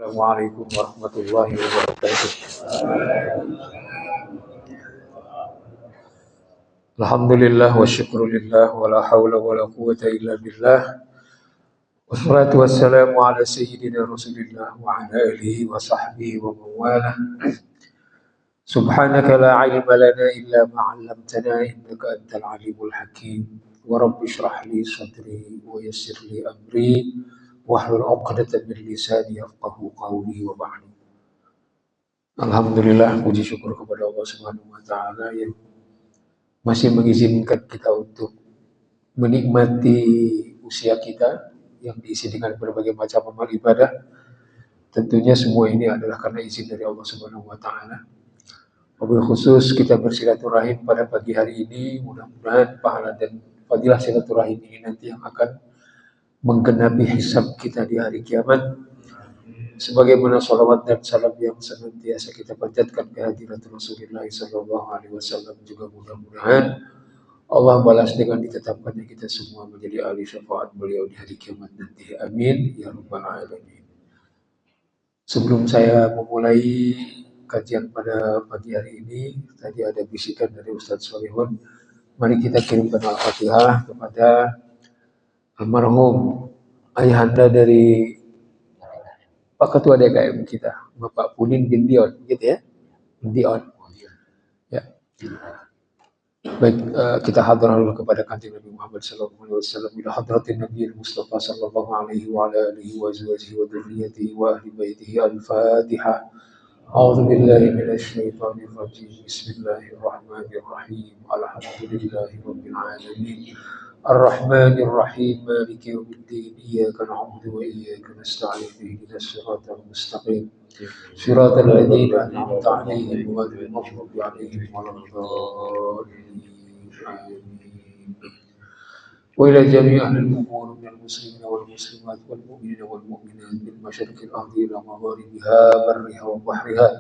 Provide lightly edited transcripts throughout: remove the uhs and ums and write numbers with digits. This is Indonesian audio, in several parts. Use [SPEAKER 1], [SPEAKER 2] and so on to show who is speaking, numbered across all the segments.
[SPEAKER 1] Assalamualaikum warahmatullahi wabarakatuh. Alhamdulillah wa syukrulillah wa la hawla wa la quwata illa billah. Wassalatu wassalamu ala sayyidina Rasulillah wa ala alihi wa sahbihi wa mawalah. Subhanaka la ilma lana illa ma 'allamtana innaka antal alimul hakim. Wa rabbi shrah li sadri wa yassir li amri wahlul 'uqdatam min lisani yafqahu qawli wa ba'du. Alhamdulillah, puji syukur kepada Allah Subhanahu wa taala yang masih mengizinkan kita untuk menikmati usia kita yang diisi dengan berbagai macam amal ibadah. Tentunya semua ini adalah karena izin dari Allah Subhanahu wa taala. Wabil khusus kita bersilaturahim pada pagi hari ini, mudah-mudahan pahala dan fadilah silaturahim ini nanti yang akan menggenapi hisab kita di hari kiamat. Sebagaimana salawat dan salam yang senantiasa kita panjatkan ke hadirat Rasulullah sallallahu alaihi wasallam, juga mudah-mudahan Allah balas dengan ditetapkannya kita semua menjadi ahli syafaat beliau di hari kiamat nanti. Amin ya rabbal alamin. Sebelum saya memulai kajian pada pagi hari ini, tadi ada bisikan dari Ustadz Solihun. Mari kita kirimkan Al-Fatihah kepada almarhum ayahanda dari Pak Ketua DKM kita, Bapak Pudin bin Dion, gitu ya, Dion. Ya. Baik, kita hadirah dulu kepada kanjeng Nabi Muhammad sallallahu alaihi wasallam, ila hadratin Nabi Mustafa sallallahu alaihi wa ala alihi wa azwajihi wa dzurriyyatihi wa ahli baitihi. Al-Fatihah. A'udzu billahi minasy syaithanir rajim. Bismillahirrahmanirrahim. Alhamdulillahi rabbil alamin. الرحمن الرحيم مالك يوم الدين إياك نعبد وإياك نستعين اهدنا الصراط المستقيم صراط الذين أنعمت عليهم غير المغضوب عليهم ولا الضالين آمين. وإلى جميع أهل القبور من المسلمين والمسلمات والمؤمنين والمؤمنات من مشرق الأرض إلى مغاربها برها وبحرها،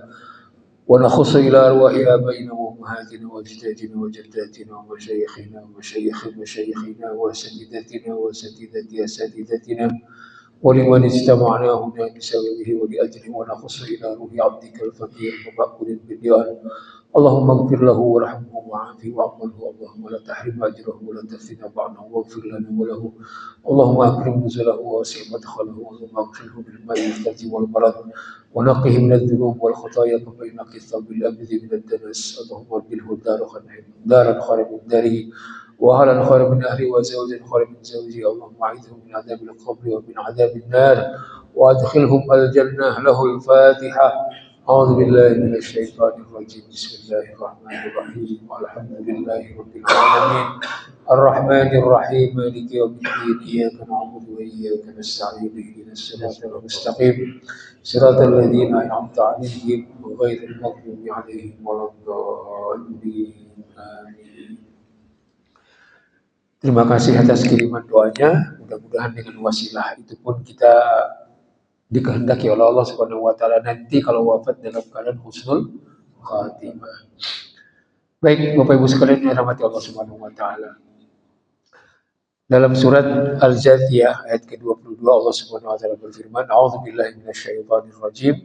[SPEAKER 1] ونخص إلى أرواح آبائنا وأمهاتنا وأجدادنا وجداتنا ومشايخنا ومشايخ مشايخنا وأساتذتنا وأساتذة أساتذتنا ولمن اجتمعنا هنا بسببه ولأجله، ونخص إلى روح عبدك الفقير مقبول بالديان. اللهم اغفر له وارحمه وعافه وعمله، اللهم لا تحرم أجره ولا تفتنا بعده واغفر لنا وله. اللهم أكرم نزله ووسع مدخله، اللهم اغفره بالماء والثلج والبرد ونقه من الذنوب والخطايا كما ينقي الثوب الأبيض من الدنس. اللهم ابدله دارا خيرا من داره وأهلا خيرا من أهله وزوجا خيرا من زوجه. اللهم أعذهم من عذاب القبر ومن عذاب النار وأدخلهم الجنة. له الفاتحة. أعوذ بالله من الشيطان الرجيم. بسم الله الرحمن الرحيم. والحمد لله رب العالمين الرحمن الرحيم مالك يوم الدين إياك نعبد وإياك نستعين اهدنا الصراط المستقيم صراط الذين أنعمت عليهم غير المغضوب عليهم ولا الضالين آمين. Terima kasih atas kiriman doanya. Mudah-mudahan dengan wasilah itu pun kita dikehendaki oleh Allah Subhanahu wa taala nanti kalau wafat dalam keadaan husnul khatimah. Baik, Bapak Ibu sekalian yang dirahmati Allah Subhanahu wa taala. Dalam surat Al-Jathiyah ayat ke-22 Allah Subhanahu wa taala berfirman, A'udzu billahi minasyaitonir rajim.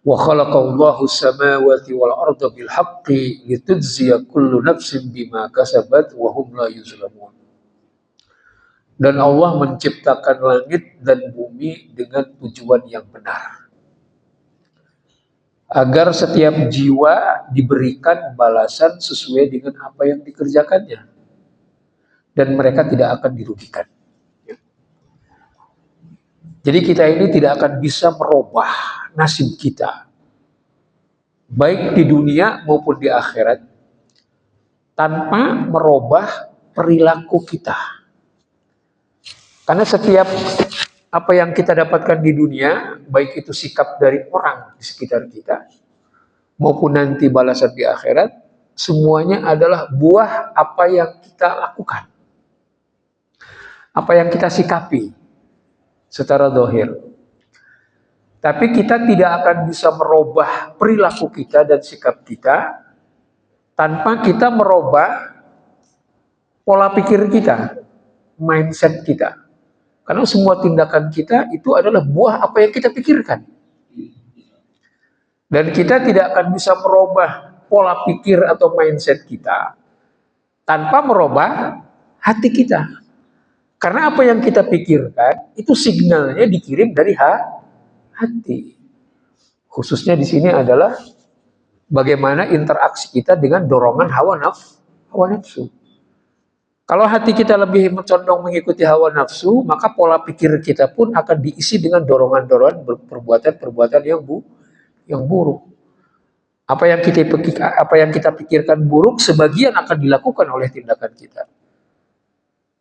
[SPEAKER 1] Wa khalaqallahu as-samawati wal arda bil haqqi litujziya kullu nafsin bima kasabat wa hum la yuzlamun. Dan Allah menciptakan langit dan bumi dengan tujuan yang benar, agar setiap jiwa diberikan balasan sesuai dengan apa yang dikerjakannya dan mereka tidak akan dirugikan. Jadi kita ini tidak akan bisa merubah nasib kita baik di dunia maupun di akhirat tanpa merubah perilaku kita. Karena setiap apa yang kita dapatkan di dunia, baik itu sikap dari orang di sekitar kita maupun nanti balasan di akhirat, semuanya adalah buah apa yang kita lakukan, apa yang kita sikapi secara zahir. Tapi kita tidak akan bisa merubah perilaku kita dan sikap kita tanpa kita merubah pola pikir kita, mindset kita. Karena semua tindakan kita itu adalah buah apa yang kita pikirkan. Dan kita tidak akan bisa merubah pola pikir atau mindset kita tanpa merubah hati kita. Karena apa yang kita pikirkan itu signalnya dikirim dari hati. Khususnya di sini adalah bagaimana interaksi kita dengan dorongan hawa nafsu. Kalau hati kita lebih condong mengikuti hawa nafsu, maka pola pikir kita pun akan diisi dengan dorongan-dorongan perbuatan-perbuatan yang buruk. Apa yang kita pikirkan buruk, sebagian akan dilakukan oleh tindakan kita.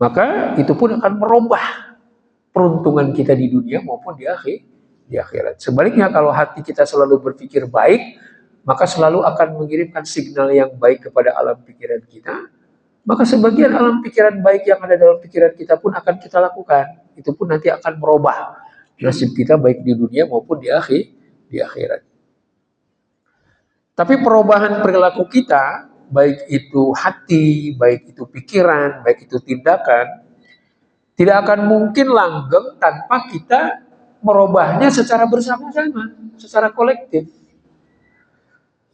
[SPEAKER 1] Maka itu pun akan merubah peruntungan kita di dunia maupun di akhirat. Sebaliknya kalau hati kita selalu berpikir baik, maka selalu akan mengirimkan signal yang baik kepada alam pikiran kita. Maka sebagian alam pikiran baik yang ada dalam pikiran kita pun akan kita lakukan. Itu pun nanti akan merubah nasib kita baik di dunia maupun di akhirat. Tapi perubahan perilaku kita, baik itu hati, baik itu pikiran, baik itu tindakan, tidak akan mungkin langgeng tanpa kita merubahnya secara bersama-sama, secara kolektif.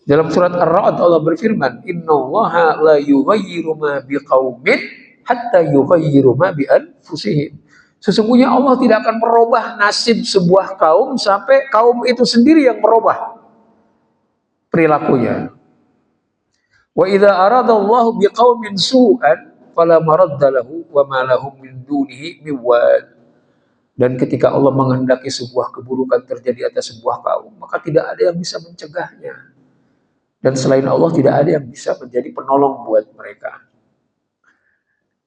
[SPEAKER 1] Dalam surat Ar-Ra'd Allah berfirman, "Innallaha la yughayyiru ma biqaumin hatta yughayyiru ma bi anfusihim." Sesungguhnya Allah tidak akan merubah nasib sebuah kaum sampai kaum itu sendiri yang merubah perilakunya. Wa idza aradallahu biqaumin su'an fala maradda lahu wa ma lahum min dunihi min wal. Dan ketika Allah menghendaki sebuah keburukan terjadi atas sebuah kaum, maka tidak ada yang bisa mencegahnya. Dan selain Allah tidak ada yang bisa menjadi penolong buat mereka.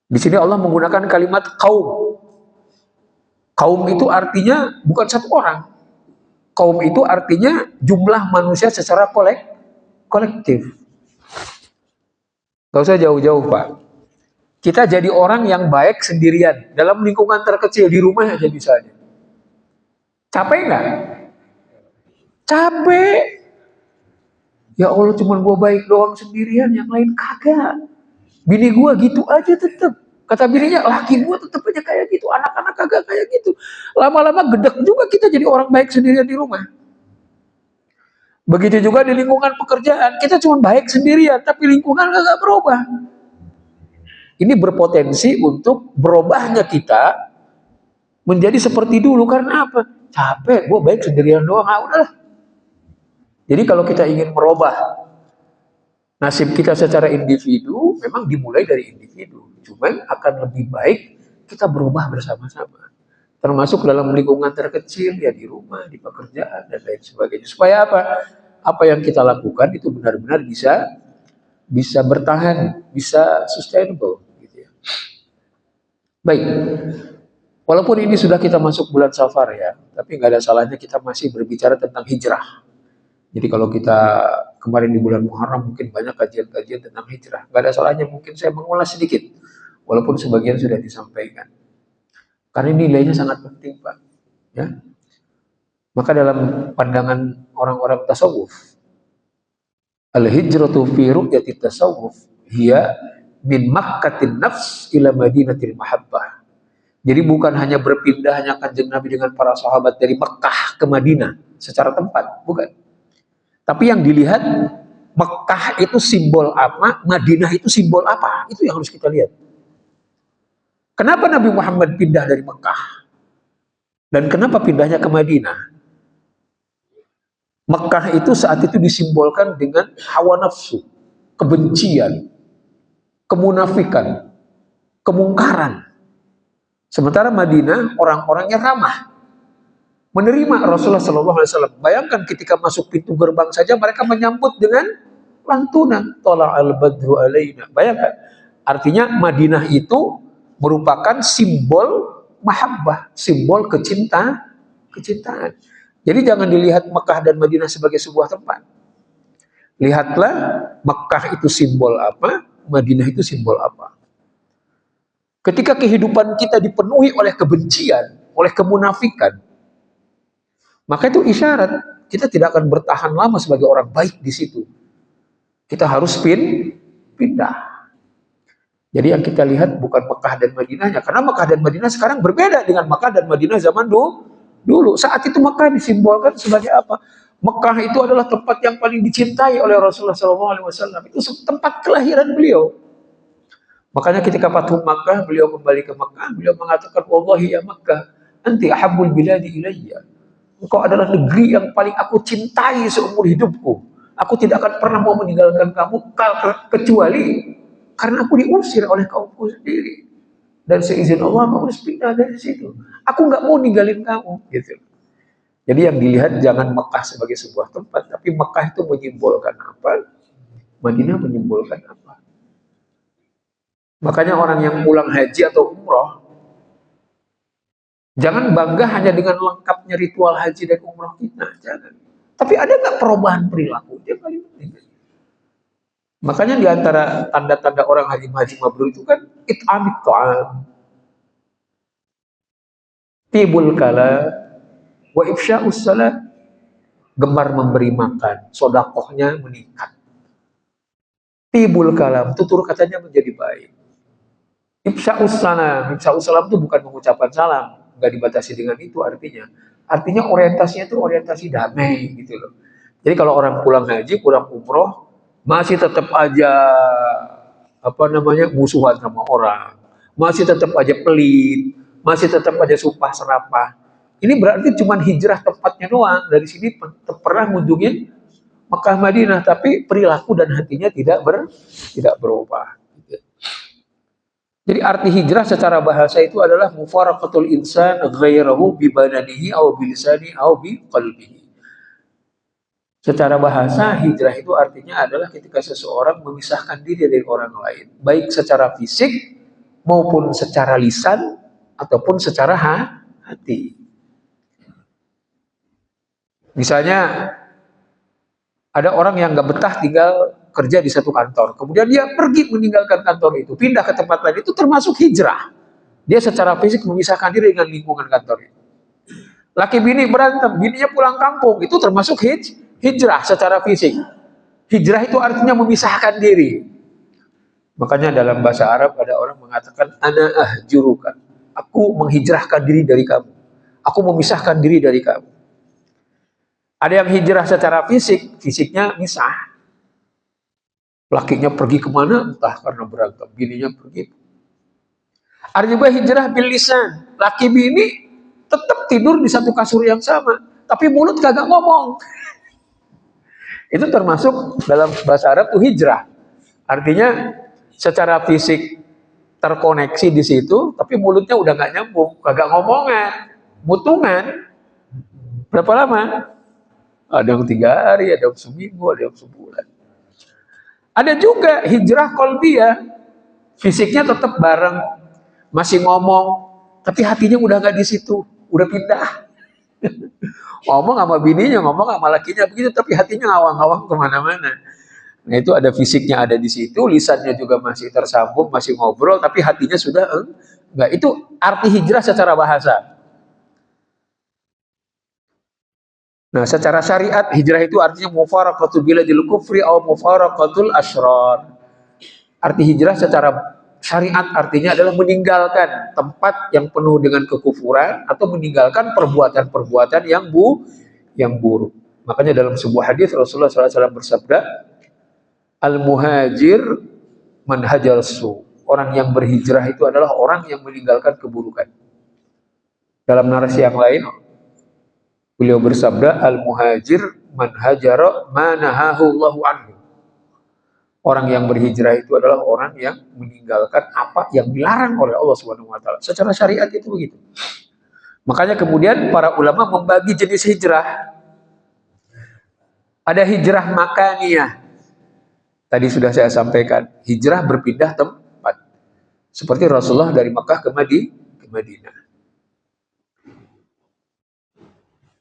[SPEAKER 1] Di sini Allah menggunakan kalimat kaum. Kaum itu artinya bukan satu orang. Kaum itu artinya jumlah manusia secara kolektif. Gak usah jauh-jauh, Pak. Kita jadi orang yang baik sendirian dalam lingkungan terkecil di rumah aja misalnya. Capek nggak? Capek. Ya Allah, cuman gua baik doang sendirian, yang lain kagak. Bini gua gitu aja tetep. Kata bininya, laki gua tetep aja kayak gitu, anak-anak kagak kayak gitu. Lama-lama gedek juga kita jadi orang baik sendirian di rumah. Begitu juga di lingkungan pekerjaan, kita cuma baik sendirian, tapi lingkungan kagak berubah. Ini berpotensi untuk berubahnya kita menjadi seperti dulu. Karena apa? Capek, gue baik sendirian doang, udahlah. Jadi kalau kita ingin merubah nasib kita secara individu, memang dimulai dari individu. Cuman akan lebih baik kita berubah bersama-sama. Termasuk dalam lingkungan terkecil, ya di rumah, di pekerjaan, dan lain sebagainya. Supaya apa? Apa yang kita lakukan itu benar-benar bisa bertahan, bisa sustainable. Gitu ya. Baik, walaupun ini sudah kita masuk bulan Safar ya, tapi nggak ada salahnya kita masih berbicara tentang hijrah. Jadi kalau kita kemarin di bulan Muharram mungkin banyak kajian-kajian tentang hijrah. Nggak ada salahnya mungkin saya mengulas sedikit, walaupun sebagian sudah disampaikan. Karena nilainya sangat penting, Pak. Ya. Maka dalam pandangan orang-orang tasawuf, al-hijratu fi ru'yati tasawuf hiya min Makkatin nafs ila Madinatil mahabbah. Jadi bukan hanya berpindahnya Kanjeng Nabi dengan para sahabat dari Mekah ke Madinah secara tempat, bukan. Tapi yang dilihat, Mekah itu simbol apa, Madinah itu simbol apa, itu yang harus kita lihat. Kenapa Nabi Muhammad pindah dari Mekah? Dan kenapa pindahnya ke Madinah? Mekah itu saat itu disimbolkan dengan hawa nafsu, kebencian, kemunafikan, kemungkaran. Sementara Madinah orang-orangnya ramah, menerima Rasulullah SAW. Bayangkan ketika masuk pintu gerbang saja mereka menyambut dengan lantunan. Tola'al badru alaina. Bayangkan. Artinya Madinah itu merupakan simbol mahabbah, simbol kecintaan. Jadi jangan dilihat Mekah dan Madinah sebagai sebuah tempat. Lihatlah Mekah itu simbol apa, Madinah itu simbol apa. Ketika kehidupan kita dipenuhi oleh kebencian, oleh kemunafikan, maka itu isyarat kita tidak akan bertahan lama sebagai orang baik di situ. Kita harus pindah. Jadi yang kita lihat bukan Mekah dan Madinahnya, karena Mekah dan Madinah sekarang berbeda dengan Mekah dan Madinah zaman dulu. Saat itu Mekah disimbolkan sebagai apa? Mekah itu adalah tempat yang paling dicintai oleh Rasulullah SAW. Itu tempat kelahiran beliau. Makanya ketika Fathu Makkah, beliau kembali ke Makkah, beliau mengatakan, Wallahi ya Makkah, anti ahabbul biladi ilayya. Engkau adalah negeri yang paling aku cintai seumur hidupku. Aku tidak akan pernah mau meninggalkan kamu kecuali karena aku diusir oleh kaumku sendiri. Dan seizin Allah aku harus pindah dari situ. Aku nggak mau ninggalin kamu, gitu. Jadi yang dilihat jangan Mekah sebagai sebuah tempat, tapi Mekah itu menyimbolkan apa? Madinah menyimbolkan apa? Makanya orang yang pulang haji atau umroh, jangan bangga hanya dengan lengkapnya ritual haji dan umroh kita, jangan. Tapi ada nggak perubahan perilaku? Dia paling penting. Makanya di antara tanda-tanda orang haji mabrur itu kan it'amit ta'am, tibul kala, wa ifsya'us salat, gemar memberi makan, sodakohnya meningkat. Tibul kalam, tutur katanya menjadi baik. Ifsya'us salam itu bukan mengucapkan salam, nggak dibatasi dengan itu artinya. Artinya orientasinya itu orientasi damai gitu loh. Jadi kalau orang pulang haji, pulang umroh, masih tetap aja musuhan sama orang, masih tetap aja pelit, masih tetap aja sumpah serapah. Ini berarti cuma hijrah tempatnya doang. Dari sini pernah ngunjungin Mekah Madinah, tapi perilaku dan hatinya tidak berubah. Jadi arti hijrah secara bahasa itu adalah mufaraqatul insan ghairahu bi badanihi aw bi lisani aw bi qalbihi. Secara bahasa hijrah itu artinya adalah ketika seseorang memisahkan diri dari orang lain, baik secara fisik maupun secara lisan ataupun secara hati. Misalnya ada orang yang nggak betah tinggal kerja di satu kantor, kemudian dia pergi meninggalkan kantor itu, pindah ke tempat lain, itu termasuk hijrah. Dia secara fisik memisahkan diri dengan lingkungan kantor itu. Laki bini berantem, bininya pulang kampung, itu termasuk hijrah secara fisik. Hijrah itu artinya memisahkan diri. Makanya dalam bahasa Arab ada orang mengatakan ana ahjuruka, aku menghijrahkan diri dari kamu, aku memisahkan diri dari kamu. Ada yang hijrah secara fisik, fisiknya misah. Lakinya pergi kemana? Entah karena berantem. Bininya pergi. Ada juga hijrah bil lisan. Laki bini tetap tidur di satu kasur yang sama, tapi mulut kagak ngomong. Itu termasuk dalam bahasa Arab tuh hijrah. Artinya secara fisik terkoneksi di situ, tapi mulutnya udah nggak nyambung, kagak ngomongan, mutungan. Berapa lama? Ada yang 3 hari, ada yang seminggu, ada yang sebulan. Ada juga hijrah qalbiyah, fisiknya tetap bareng, masih ngomong, tapi hatinya udah nggak di situ, udah pindah. Ngomong sama bininya, ngomong sama lakinya begitu, tapi hatinya ngawang-ngawang kemana-mana. Nah itu ada fisiknya ada di situ, lisannya juga masih tersambung, masih ngobrol, tapi hatinya sudah enggak. Itu arti hijrah secara bahasa. Nah, secara syariat hijrah itu artinya mufaraqatul biladil kufri atau mufaraqatul asyrar. Arti hijrah secara syariat artinya adalah meninggalkan tempat yang penuh dengan kekufuran atau meninggalkan perbuatan-perbuatan yang buruk. Makanya dalam sebuah hadis Rasulullah SAW bersabda, al-muhajir man hajar su. Orang yang berhijrah itu adalah orang yang meninggalkan keburukan. Dalam narasi yang lain, beliau bersabda, al-muhajir man hajara ma nahahu Allahu anhu. Orang yang berhijrah itu adalah orang yang meninggalkan apa yang dilarang oleh Allah Subhanahu wa taala. Secara syariat itu begitu. Makanya kemudian para ulama membagi jenis hijrah. Ada hijrah makaniyah. Tadi sudah saya sampaikan, hijrah berpindah tempat. Seperti Rasulullah dari Makkah ke Madinah.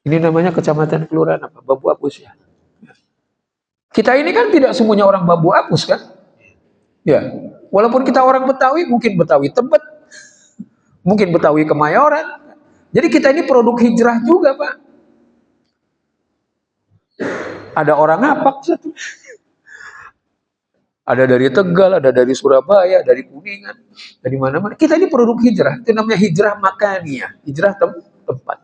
[SPEAKER 1] Ini namanya kecamatan kelurahan apa? Bambu Apus ya. Kita ini kan tidak semuanya orang Bambu Apus kan? Ya. Walaupun kita orang Betawi, mungkin Betawi Tebet, mungkin Betawi Kemayoran. Jadi kita ini produk hijrah juga, Pak. Ada orang Ngapak satu. Ada dari Tegal, ada dari Surabaya, dari Kuningan, dari mana-mana. Kita ini produk hijrah. Itu namanya hijrah makaniyah, hijrah tempat.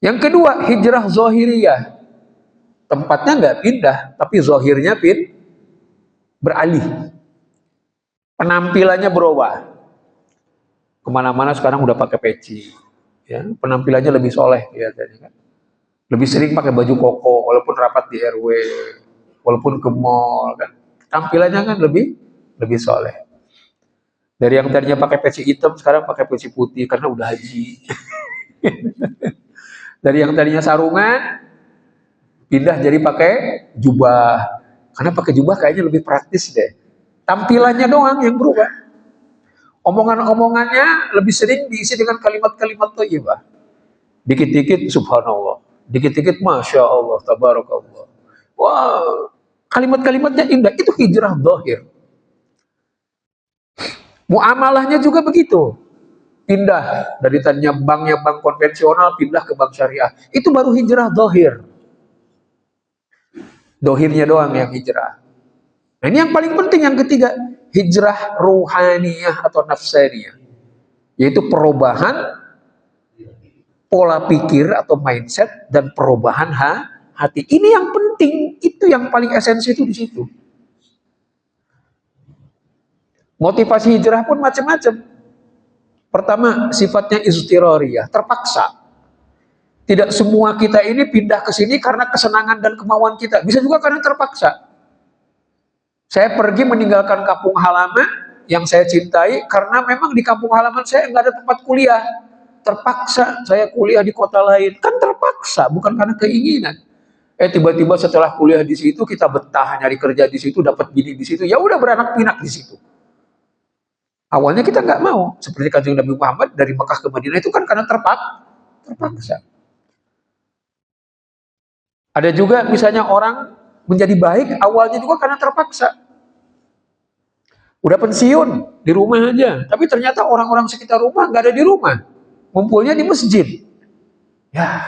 [SPEAKER 1] Yang kedua, hijrah zohiriyah. Tempatnya nggak pindah, tapi zohirnya beralih. Penampilannya berubah. Kemana-mana sekarang udah pakai peci. Ya, penampilannya lebih soleh kelihatannya kan. Lebih sering pakai baju koko, walaupun rapat di RW, walaupun ke mall kan. Tampilannya kan lebih soleh. Dari yang tadinya pakai peci hitam, sekarang pakai peci putih karena udah haji. Dari yang tadinya sarungan, pindah jadi pakai jubah. Karena pakai jubah kayaknya lebih praktis deh. Tampilannya doang yang berubah. Omongan-omongannya lebih sering diisi dengan kalimat-kalimat thayyibah. Dikit-dikit subhanallah, dikit-dikit masya Allah, tabarakallah. Wah, kalimat-kalimatnya indah. Itu hijrah zahir. Muamalahnya juga begitu. Pindah dari tadinya bank konvensional, pindah ke bank syariah. Itu baru hijrah zahir. Dohirnya doang yang hijrah. Nah, ini yang paling penting, yang ketiga, hijrah ruhaniyah atau nafsaniyah, yaitu perubahan pola pikir atau mindset dan perubahan hati. Ini yang penting, itu yang paling esensi itu di situ. Motivasi hijrah pun macam-macam. Pertama, sifatnya istirariyah, terpaksa. Tidak semua kita ini pindah ke sini karena kesenangan dan kemauan kita. Bisa juga karena terpaksa. Saya pergi meninggalkan kampung halaman yang saya cintai karena memang di kampung halaman saya nggak ada tempat kuliah. Terpaksa saya kuliah di kota lain. Kan terpaksa, bukan karena keinginan. Tiba-tiba setelah kuliah di situ kita betah, nyari kerja di situ, dapat bini di situ. Ya udah beranak pinak di situ. Awalnya kita nggak mau. Seperti Kanjeng Nabi Muhammad dari Mekah ke Madinah itu kan karena terpaksa. Ada juga misalnya orang menjadi baik awalnya juga karena terpaksa. Udah pensiun di rumah aja, tapi ternyata orang-orang sekitar rumah nggak ada di rumah, ngumpulnya di masjid. Ya,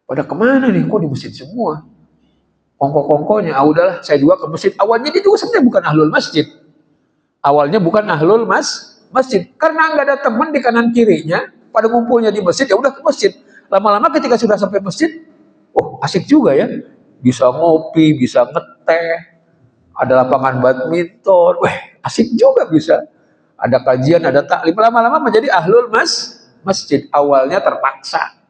[SPEAKER 1] pada kemana nih? Kok di masjid semua? Kongko-kongkonya, udahlah, saya juga ke masjid. Awalnya dia juga sebenarnya bukan ahlul masjid. Awalnya bukan ahlul masjid, karena nggak ada teman di kanan kirinya, pada ngumpulnya di masjid, ya udah ke masjid. Lama-lama ketika sudah sampai masjid, oh asik juga ya, bisa ngopi, bisa ngeteh, ada lapangan badminton, asik juga bisa. Ada kajian, ada taklim, lama-lama menjadi ahlul masjid. Awalnya terpaksa.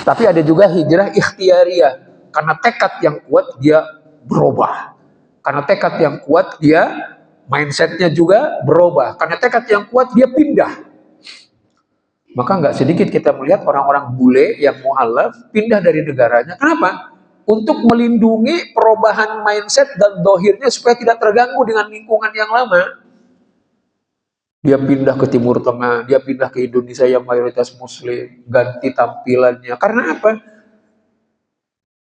[SPEAKER 1] Tapi ada juga hijrah ikhtiariyah, karena tekad yang kuat dia berubah. Karena tekad yang kuat dia mindsetnya juga berubah. Karena tekad yang kuat dia pindah. Maka nggak sedikit kita melihat orang-orang bule yang mu'alaf pindah dari negaranya. Kenapa? Untuk melindungi perubahan mindset dan dohirnya supaya tidak terganggu dengan lingkungan yang lama. Dia pindah ke Timur Tengah, dia pindah ke Indonesia yang mayoritas Muslim, ganti tampilannya. Karena apa?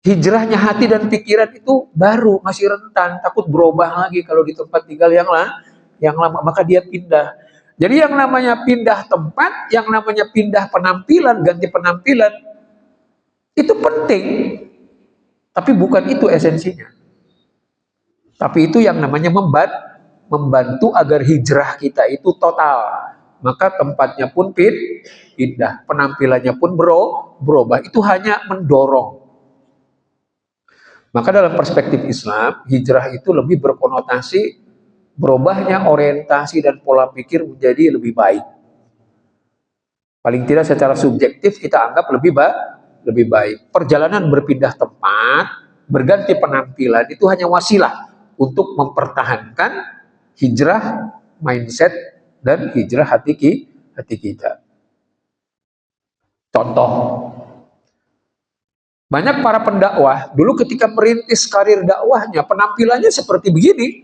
[SPEAKER 1] Hijrahnya hati dan pikiran itu baru, masih rentan, takut berubah lagi kalau di tempat tinggal yang lama, maka dia pindah. Jadi yang namanya pindah tempat, yang namanya pindah penampilan, ganti penampilan, itu penting. Tapi bukan itu esensinya. Tapi itu yang namanya membantu agar hijrah kita itu total. Maka tempatnya pun pindah, penampilannya pun berubah. Itu hanya mendorong. Maka dalam perspektif Islam, hijrah itu lebih berkonotasi berubahnya orientasi dan pola pikir menjadi lebih baik. Paling tidak secara subjektif kita anggap lebih baik. Perjalanan berpindah tempat, berganti penampilan itu hanya wasilah untuk mempertahankan hijrah mindset dan hijrah hati kita. Contoh, banyak para pendakwah dulu ketika merintis karir dakwahnya penampilannya seperti begini,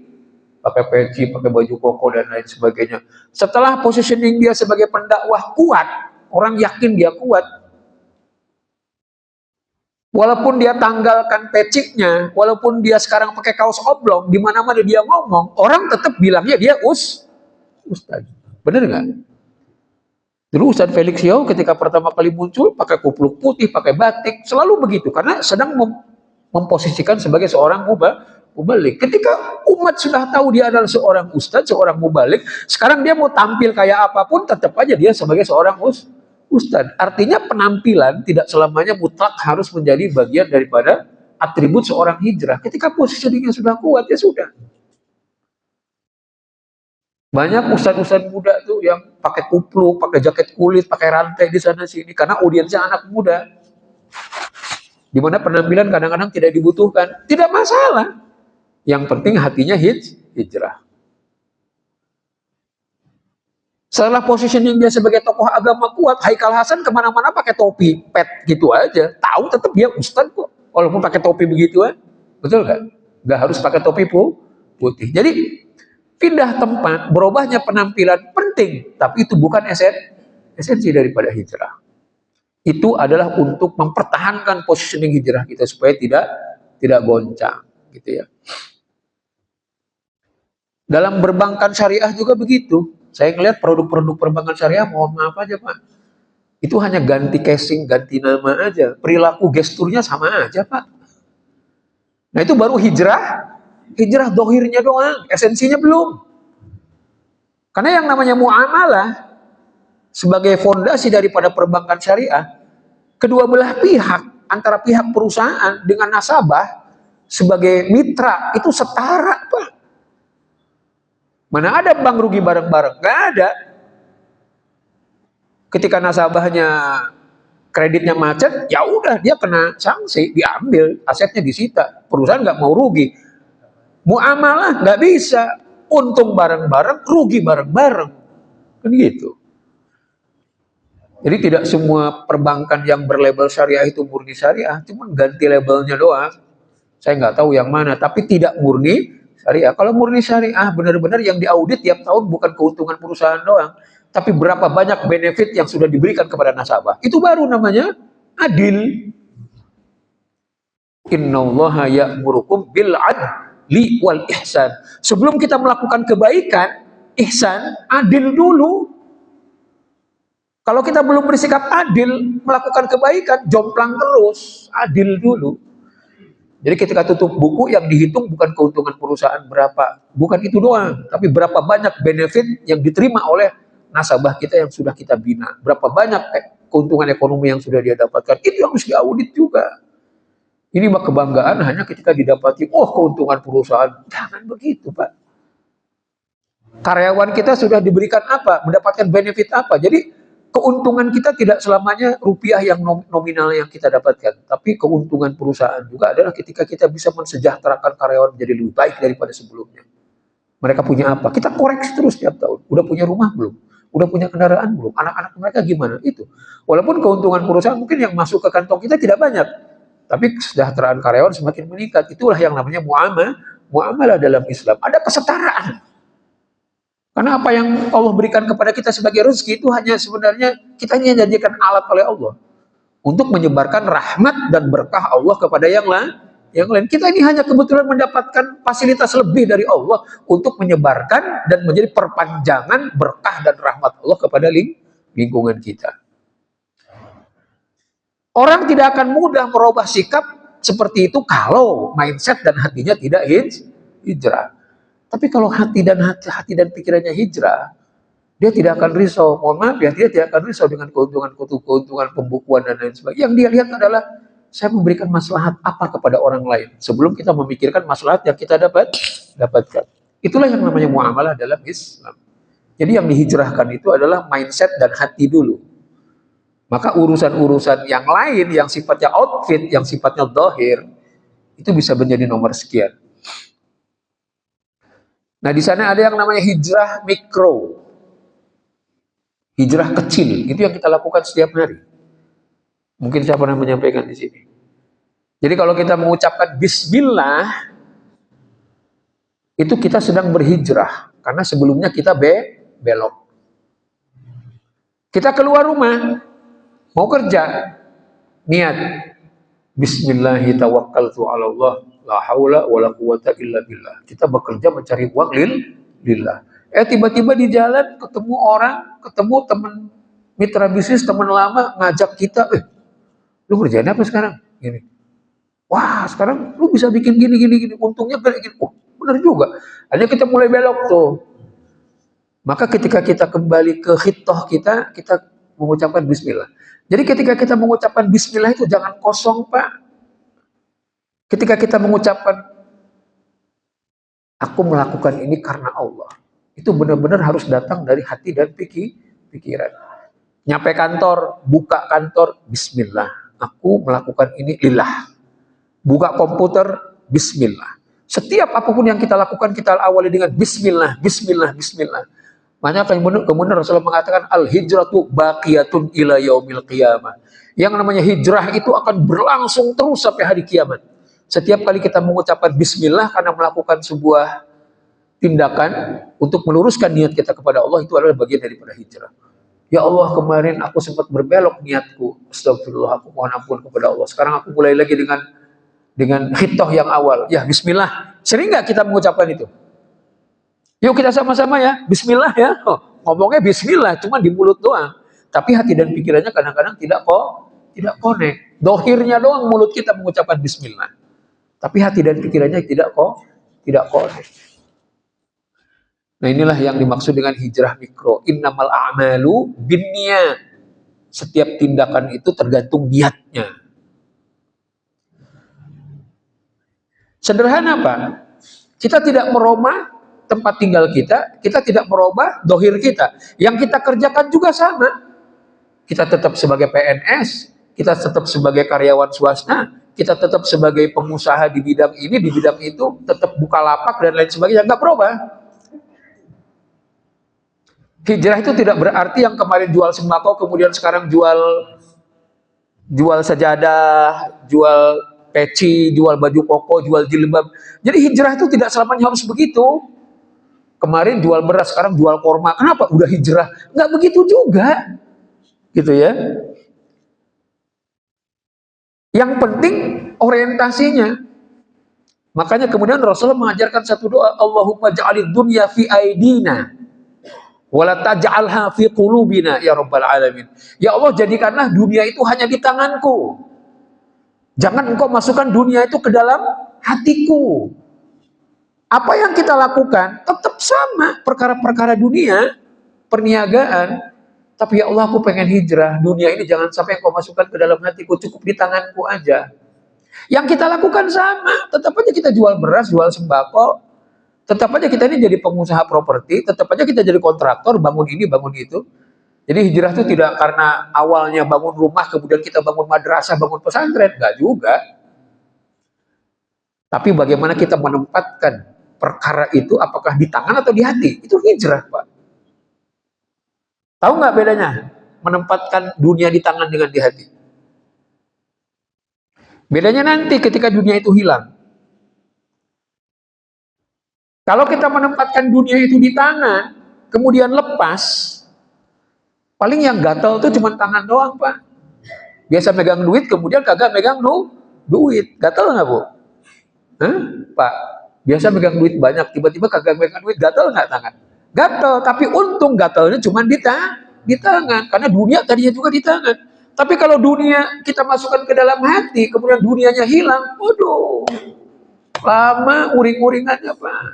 [SPEAKER 1] pakai peci, pakai baju koko dan lain sebagainya. Setelah positioning dia sebagai pendakwah kuat, orang yakin dia kuat. Walaupun dia tanggalkan pecinya, walaupun dia sekarang pakai kaos oblong, di mana-mana dia ngomong, orang tetap bilangnya dia ustaz. Bener nggak? Dulu Ustaz Felix Yao ketika pertama kali muncul pakai kupluk putih, pakai batik, selalu begitu karena sedang memposisikan sebagai seorang Mubalik. Ketika umat sudah tahu dia adalah seorang ustadz, seorang mubalik, sekarang dia mau tampil kayak apapun, tetap aja dia sebagai seorang ustadz. Artinya penampilan tidak selamanya mutlak harus menjadi bagian daripada atribut seorang hijrah. Ketika posisinya sudah kuat, ya sudah. Banyak ustadz-ustadz muda tuh yang pakai kupluk, pakai jaket kulit, pakai rantai di sana sini, karena audiensnya anak muda. Di mana penampilan kadang-kadang tidak dibutuhkan, tidak masalah. Yang penting hatinya hijrah. Setelah positioning dia sebagai tokoh agama kuat, Haikal Hasan kemana-mana pakai topi pet gitu aja, tahu tetap dia ustadz kok, walaupun pakai topi begituan, betul nggak? Nggak harus pakai topi putih. Jadi pindah tempat, berubahnya penampilan penting, tapi itu bukan esensi daripada hijrah. Itu adalah untuk mempertahankan positioning hijrah kita supaya tidak goncang, gitu ya. Dalam perbankan syariah juga begitu. Saya ngelihat produk-produk perbankan syariah, mohon maaf aja Pak, itu hanya ganti casing, ganti nama aja. Perilaku gesturnya sama aja Pak. Nah itu baru hijrah dohirnya doang, esensinya belum. Karena yang namanya muamalah sebagai fondasi daripada perbankan syariah, kedua belah pihak, antara pihak perusahaan dengan nasabah sebagai mitra itu setara Pak. Mana ada bank rugi bareng-bareng? Gak ada. Ketika nasabahnya kreditnya macet, ya udah dia kena sanksi, diambil, asetnya disita. Perusahaan nggak mau rugi. Muamalah nggak bisa, untung bareng-bareng, rugi bareng-bareng, kan gitu. Jadi tidak semua perbankan yang berlabel syariah itu murni syariah, cuma ganti labelnya doang. Saya nggak tahu yang mana, tapi tidak murni syariah. Kalau murni syariah, benar-benar yang diaudit tiap tahun bukan keuntungan perusahaan doang, tapi berapa banyak benefit yang sudah diberikan kepada nasabah. Itu baru namanya adil. Innallaha ya'murukum bil adli wal ihsan. Sebelum kita melakukan kebaikan, ihsan, adil dulu. Kalau kita belum bersikap adil, melakukan kebaikan, jomplang terus, adil dulu. Jadi ketika tutup buku yang dihitung bukan keuntungan perusahaan berapa, bukan itu doang, tapi berapa banyak benefit yang diterima oleh nasabah kita yang sudah kita bina, berapa banyak keuntungan ekonomi yang sudah dia dapatkan, itu harus diaudit juga. Ini mah kebanggaan hanya ketika didapati, keuntungan perusahaan, jangan begitu Pak. Karyawan kita sudah diberikan apa, mendapatkan benefit apa, jadi keuntungan kita tidak selamanya rupiah yang nominal yang kita dapatkan, tapi keuntungan perusahaan juga adalah ketika kita bisa mensejahterakan karyawan menjadi lebih baik daripada sebelumnya. Mereka punya apa? Kita koreksi terus tiap tahun. Udah punya rumah belum? Udah punya kendaraan belum? Anak-anak mereka gimana? Itu. Walaupun keuntungan perusahaan mungkin yang masuk ke kantong kita tidak banyak, tapi kesejahteraan karyawan semakin meningkat. Itulah yang namanya muamalah dalam Islam. Ada kesetaraan. Karena apa yang Allah berikan kepada kita sebagai rezeki itu hanya sebenarnya kita hanya dijadikan alat oleh Allah untuk menyebarkan rahmat dan berkah Allah kepada yang lain. Kita ini hanya kebetulan mendapatkan fasilitas lebih dari Allah untuk menyebarkan dan menjadi perpanjangan berkah dan rahmat Allah kepada lingkungan kita. Orang tidak akan mudah merubah sikap seperti itu kalau mindset dan hatinya tidak hijrah. Tapi kalau hati dan pikirannya hijrah, dia tidak akan risau. Mohon maaf ya, dia tidak akan risau dengan keuntungan pembukuan dan lain sebagainya. Yang dia lihat adalah saya memberikan maslahat apa kepada orang lain sebelum kita memikirkan maslahat yang kita dapatkan. Itulah yang namanya muamalah dalam Islam. Jadi yang dihijrahkan itu adalah mindset dan hati dulu. Maka urusan-urusan yang lain yang sifatnya outfit, yang sifatnya zahir, itu bisa menjadi nomor sekian. Nah di sana ada yang namanya hijrah mikro, hijrah kecil, itu yang kita lakukan setiap hari. Mungkin saya pernah menyampaikan di sini. Jadi kalau kita mengucapkan Bismillah, itu kita sedang berhijrah, karena sebelumnya kita belok. Kita keluar rumah, mau kerja, niat Bismillahirrahmanirrahim, tawakkaltu 'ala Allah, la haula wala quwata illa billah. Kita bekerja mencari uang lillah. Tiba-tiba di jalan ketemu orang, ketemu teman mitra bisnis, teman lama ngajak kita, lu kerjain apa sekarang? Gini. Wah, sekarang lu bisa bikin gini, gini, gini. Untungnya kayak gini. Oh, benar juga. Hanya kita mulai belok tuh. Maka ketika kita kembali ke khitoh kita mengucapkan bismillah. Jadi ketika kita mengucapkan bismillah itu jangan kosong, Pak. Ketika kita mengucapkan, aku melakukan ini karena Allah. Itu benar-benar harus datang dari hati dan pikiran. Nyampe kantor, buka kantor, bismillah. Aku melakukan ini lillah. Buka komputer, bismillah. Setiap apapun yang kita lakukan, kita awali dengan bismillah, bismillah, bismillah. Makanya kemudian Rasulullah mengatakan al-hijratu baqiyatun ila yaumil qiyamah. Yang namanya hijrah itu akan berlangsung terus sampai hari kiamat. Setiap kali kita mengucapkan bismillah karena melakukan sebuah tindakan untuk meluruskan niat kita kepada Allah, itu adalah bagian daripada hijrah. Ya Allah, kemarin aku sempat berbelok niatku. Astagfirullah, aku mohon ampun kepada Allah. Sekarang aku mulai lagi dengan khitoh yang awal. Ya, bismillah. Sering nggak kita mengucapkan itu? Yuk kita sama-sama ya, bismillah ya. Oh, ngomongnya bismillah, cuma di mulut doang. Tapi hati dan pikirannya kadang-kadang tidak connect. Dohirnya doang mulut kita mengucapkan bismillah. Tapi hati dan pikirannya tidak connect. Nah, inilah yang dimaksud dengan hijrah mikro. Innamal a'malu binniyat. Setiap tindakan itu tergantung niatnya. Sederhana, Pak. Kita tidak merubah tempat tinggal kita tidak merubah dohir kita. Yang kita kerjakan juga sama. Kita tetap sebagai PNS, kita tetap sebagai karyawan swasta, kita tetap sebagai pengusaha di bidang ini, di bidang itu, tetap buka lapak dan lain sebagainya, nggak berubah. Hijrah itu tidak berarti yang kemarin jual sembako, kemudian sekarang jual sajadah, jual peci, jual baju koko, jual jilbab. Jadi hijrah itu tidak selamanya harus begitu. Kemarin jual beras, sekarang jual korma. Kenapa? Udah hijrah. Nggak begitu juga. Gitu ya. Yang penting orientasinya. Makanya kemudian Rasulullah mengajarkan satu doa. Allahumma ja'alid dunya fi aidina. Wala taj'alha fi qulubina ya rabbal alamin. Ya Allah, jadikanlah dunia itu hanya di tanganku. Jangan engkau masukkan dunia itu ke dalam hatiku. Apa yang kita lakukan tetap sama, perkara-perkara dunia, perniagaan. Tapi ya Allah, aku pengen hijrah. Dunia ini jangan sampai engkau masukkan ke dalam hatiku, cukup di tanganku aja. Yang kita lakukan sama, tetap aja kita jual beras, jual sembako, tetap aja kita ini jadi pengusaha properti, tetap aja kita jadi kontraktor, bangun ini, bangun itu. Jadi hijrah itu tidak karena awalnya bangun rumah, kemudian kita bangun madrasah, bangun pesantren, enggak juga. Tapi bagaimana kita menempatkan perkara itu, apakah di tangan atau di hati, itu hijrah, Pak. Tahu nggak bedanya menempatkan dunia di tangan dengan di hati? Bedanya nanti ketika dunia itu hilang. Kalau kita menempatkan dunia itu di tangan, kemudian lepas, paling yang gatal itu cuma tangan doang, Pak. Biasa megang duit, kemudian kagak megang duit. Gatal nggak, Bu? Hah, Pak? Biasa megang duit banyak, tiba-tiba kagak megang duit, gatal nggak tangan? Gatal, tapi untung gatalnya cuma di tangan, karena dunia tadinya juga di tangan. Tapi kalau dunia kita masukkan ke dalam hati, kemudian dunianya hilang, waduh, lama uring-uringannya, Pak.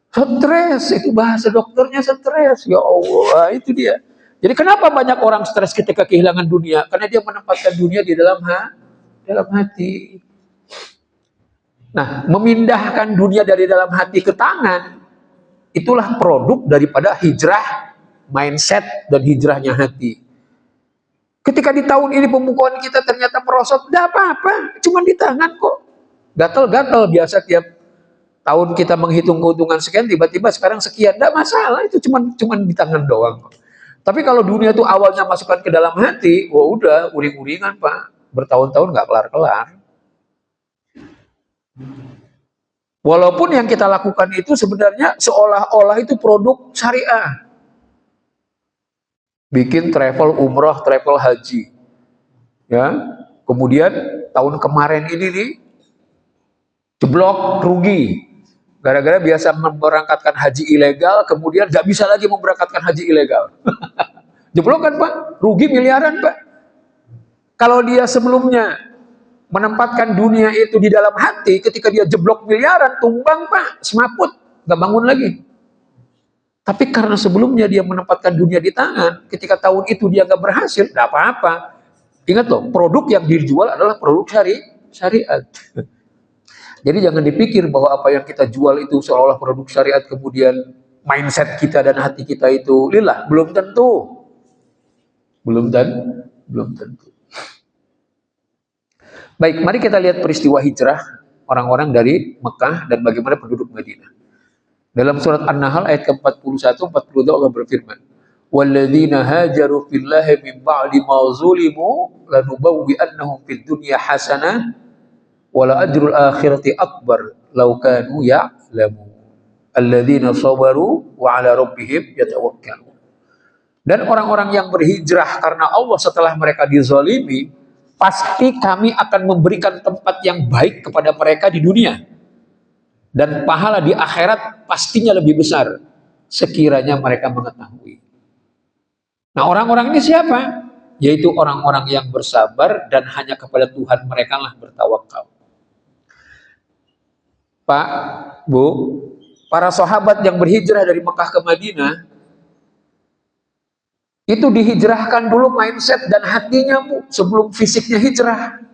[SPEAKER 1] Stres, itu bahasa dokternya stres, ya Allah, itu dia. Jadi kenapa banyak orang stres ketika kehilangan dunia? Karena dia menempatkan dunia di dalam hati. Nah, memindahkan dunia dari dalam hati ke tangan, itulah produk daripada hijrah mindset dan hijrahnya hati. Ketika di tahun ini pembukuan kita ternyata merosot, tidak apa-apa, cuma di tangan kok. Gatal-gatal biasa tiap tahun kita menghitung keuntungan sekian, tiba-tiba sekarang sekian, tidak masalah, itu cuma di tangan doang. Tapi kalau dunia itu awalnya masukkan ke dalam hati, wah udah uring-uringan, Pak, bertahun-tahun nggak kelar-kelar. Walaupun yang kita lakukan itu sebenarnya seolah-olah itu produk syariah. Bikin travel umroh, travel haji. Ya. Kemudian tahun kemarin ini nih jeblok rugi. Gara-gara biasa memberangkatkan haji ilegal, kemudian nggak bisa lagi memberangkatkan haji ilegal. Jeblok kan, Pak? Rugi miliaran, Pak. Kalau dia sebelumnya menempatkan dunia itu di dalam hati, ketika dia jeblok miliaran, tumbang Pak, semaput, nggak bangun lagi. Tapi karena sebelumnya dia menempatkan dunia di tangan, ketika tahun itu dia nggak berhasil, nggak apa-apa. Ingat loh, produk yang dijual adalah produk syariat. Jadi jangan dipikir bahwa apa yang kita jual itu seolah-olah produk syariat, kemudian mindset kita dan hati kita itu lillah. Belum tentu. Belum tentu. Baik, mari kita lihat peristiwa hijrah orang-orang dari Mekah dan bagaimana penduduk Madinah. Dalam surat An-Nahl ayat ke-41, 42 Allah berfirman, "Walladzina hajaru fillahi min ba'di ma zulimu lanubawwi'annahum fid dunya hasanah wa la ajrul akhirati akbar law kanu ya'lamun. Alladzina sabaru wa 'ala rabbihim yatawakkalun." Dan orang-orang yang berhijrah karena Allah setelah mereka dizalimi, pasti kami akan memberikan tempat yang baik kepada mereka di dunia. Dan pahala di akhirat pastinya lebih besar sekiranya mereka mengetahui. Nah, orang-orang ini siapa? Yaitu orang-orang yang bersabar dan hanya kepada Tuhan mereka lah bertawakal. Pak, Bu, para sahabat yang berhijrah dari Mekah ke Madinah itu dihijrahkan dulu mindset dan hatinya, Bu, sebelum fisiknya hijrah.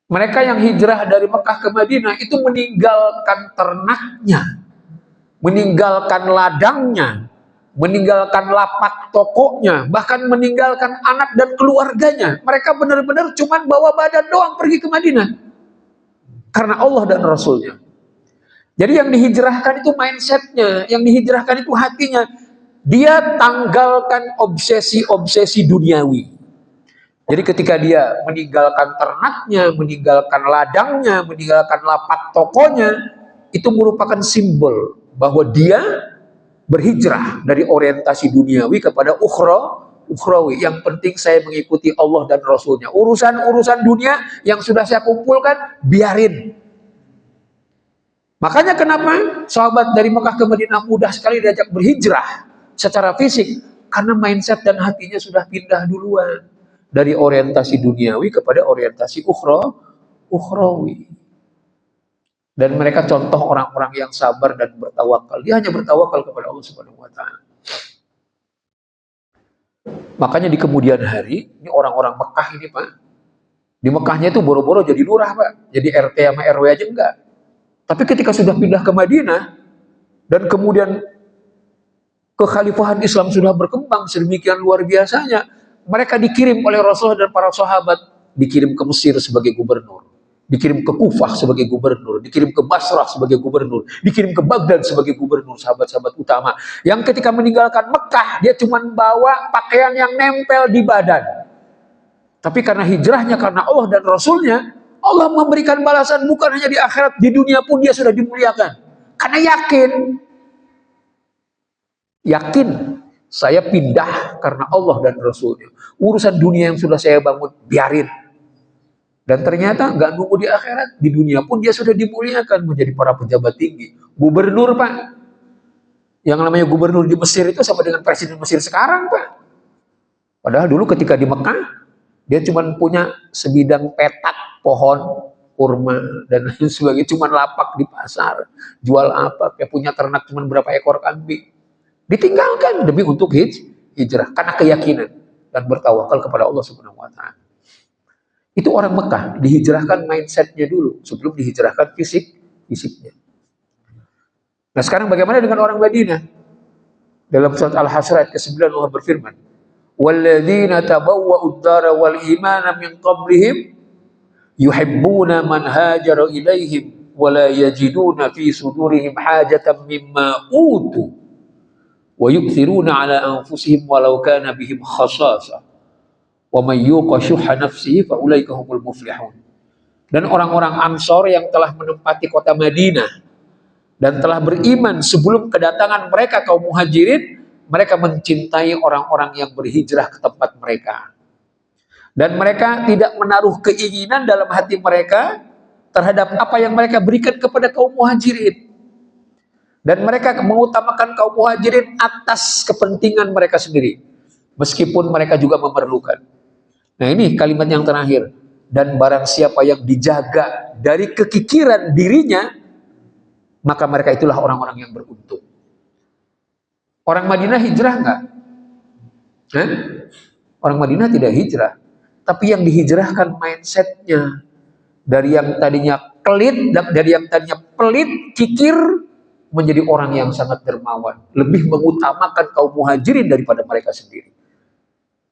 [SPEAKER 1] Mereka yang hijrah dari Mekah ke Madinah itu meninggalkan ternaknya, meninggalkan ladangnya, meninggalkan lapak tokonya, bahkan meninggalkan anak dan keluarganya. Mereka benar-benar cuma bawa badan doang pergi ke Madinah karena Allah dan Rasulnya. Jadi yang dihijrahkan itu mindsetnya, yang dihijrahkan itu hatinya. Dia tanggalkan obsesi-obsesi duniawi. Jadi ketika dia meninggalkan ternaknya, meninggalkan ladangnya, meninggalkan lapak tokonya, itu merupakan simbol bahwa dia berhijrah dari orientasi duniawi kepada ukhrawi. Yang penting saya mengikuti Allah dan Rasulnya. Urusan-urusan dunia yang sudah saya kumpulkan, biarin. Makanya kenapa sahabat dari Mekah ke Madinah mudah sekali diajak berhijrah secara fisik, karena mindset dan hatinya sudah pindah duluan dari orientasi duniawi kepada orientasi ukhrawi. Dan mereka contoh orang-orang yang sabar dan bertawakal. Dia hanya bertawakal kepada Allah Subhanahu wa taala. Makanya di kemudian hari, ini orang-orang Mekah ini, Pak. Di Mekahnya itu boro-boro jadi lurah, Pak. Jadi RT sama RW aja enggak. Tapi ketika sudah pindah ke Madinah dan kemudian kekhalifahan Islam sudah berkembang sedemikian luar biasanya, mereka dikirim oleh Rasul dan para sahabat, dikirim ke Mesir sebagai gubernur, dikirim ke Kufah sebagai gubernur, dikirim ke Basrah sebagai gubernur, dikirim ke Baghdad sebagai gubernur, sahabat-sahabat utama. Yang ketika meninggalkan Mekah, dia cuma bawa pakaian yang nempel di badan. Tapi karena hijrahnya karena Allah dan Rasulnya, Allah memberikan balasan bukan hanya di akhirat, di dunia pun dia sudah dimuliakan. Karena yakin saya pindah karena Allah dan Rasulnya. Urusan dunia yang sudah saya bangun, biarin. Dan ternyata nggak nunggu di akhirat, di dunia pun dia sudah dimuliakan menjadi para pejabat tinggi. Gubernur, Pak. Yang namanya gubernur di Mesir itu sama dengan presiden Mesir sekarang, Pak. Padahal dulu ketika di Mekah, dia cuma punya sebidang petak pohon kurma dan lain sebagainya, cuma lapak di pasar. Jual apa? Kayak punya ternak cuma berapa ekor kambing. Ditinggalkan demi untuk hijrah karena keyakinan dan bertawakal kepada Allah Subhanahu wa taala. Itu orang Mekah dihijrahkan mindsetnya dulu sebelum dihijrahkan fisiknya. Nah, sekarang bagaimana dengan orang Madinah? Dalam surat Al-Hasyr ayat ke-9 Allah berfirman, "Walladzina tabawwa'ud dara wal imana min qablihim yuhibbuna man hajara ilaihim wa la yajiduna fi sudurihim hajatan mimma utu wa yu'thiruna ala anfusihim walau kana bihim khasasah wa may yuqa syuhha nafsihi fa ulaika humul muflihun." Dan orang-orang Ansor yang telah menempati kota Madinah dan telah beriman sebelum kedatangan mereka kaum Muhajirin, mereka mencintai orang-orang yang berhijrah ke tempat mereka. Dan mereka tidak menaruh keinginan dalam hati mereka terhadap apa yang mereka berikan kepada kaum Muhajirin. Dan mereka mengutamakan kaum Muhajirin atas kepentingan mereka sendiri, meskipun mereka juga memerlukan. Nah, ini kalimat yang terakhir. Dan barang siapa yang dijaga dari kekikiran dirinya, maka mereka itulah orang-orang yang beruntung. Orang Madinah hijrah nggak? Orang Madinah tidak hijrah, tapi yang dihijrahkan mindsetnya. Dari yang tadinya pelit, kikir, menjadi orang yang sangat dermawan, lebih mengutamakan kaum muhajirin daripada mereka sendiri.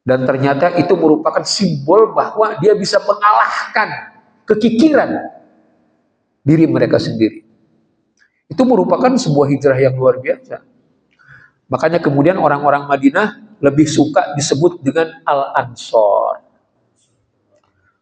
[SPEAKER 1] Dan ternyata itu merupakan simbol bahwa dia bisa mengalahkan kekikiran diri mereka sendiri. Itu merupakan sebuah hijrah yang luar biasa. Makanya kemudian orang-orang Madinah lebih suka disebut dengan Al-Ansor.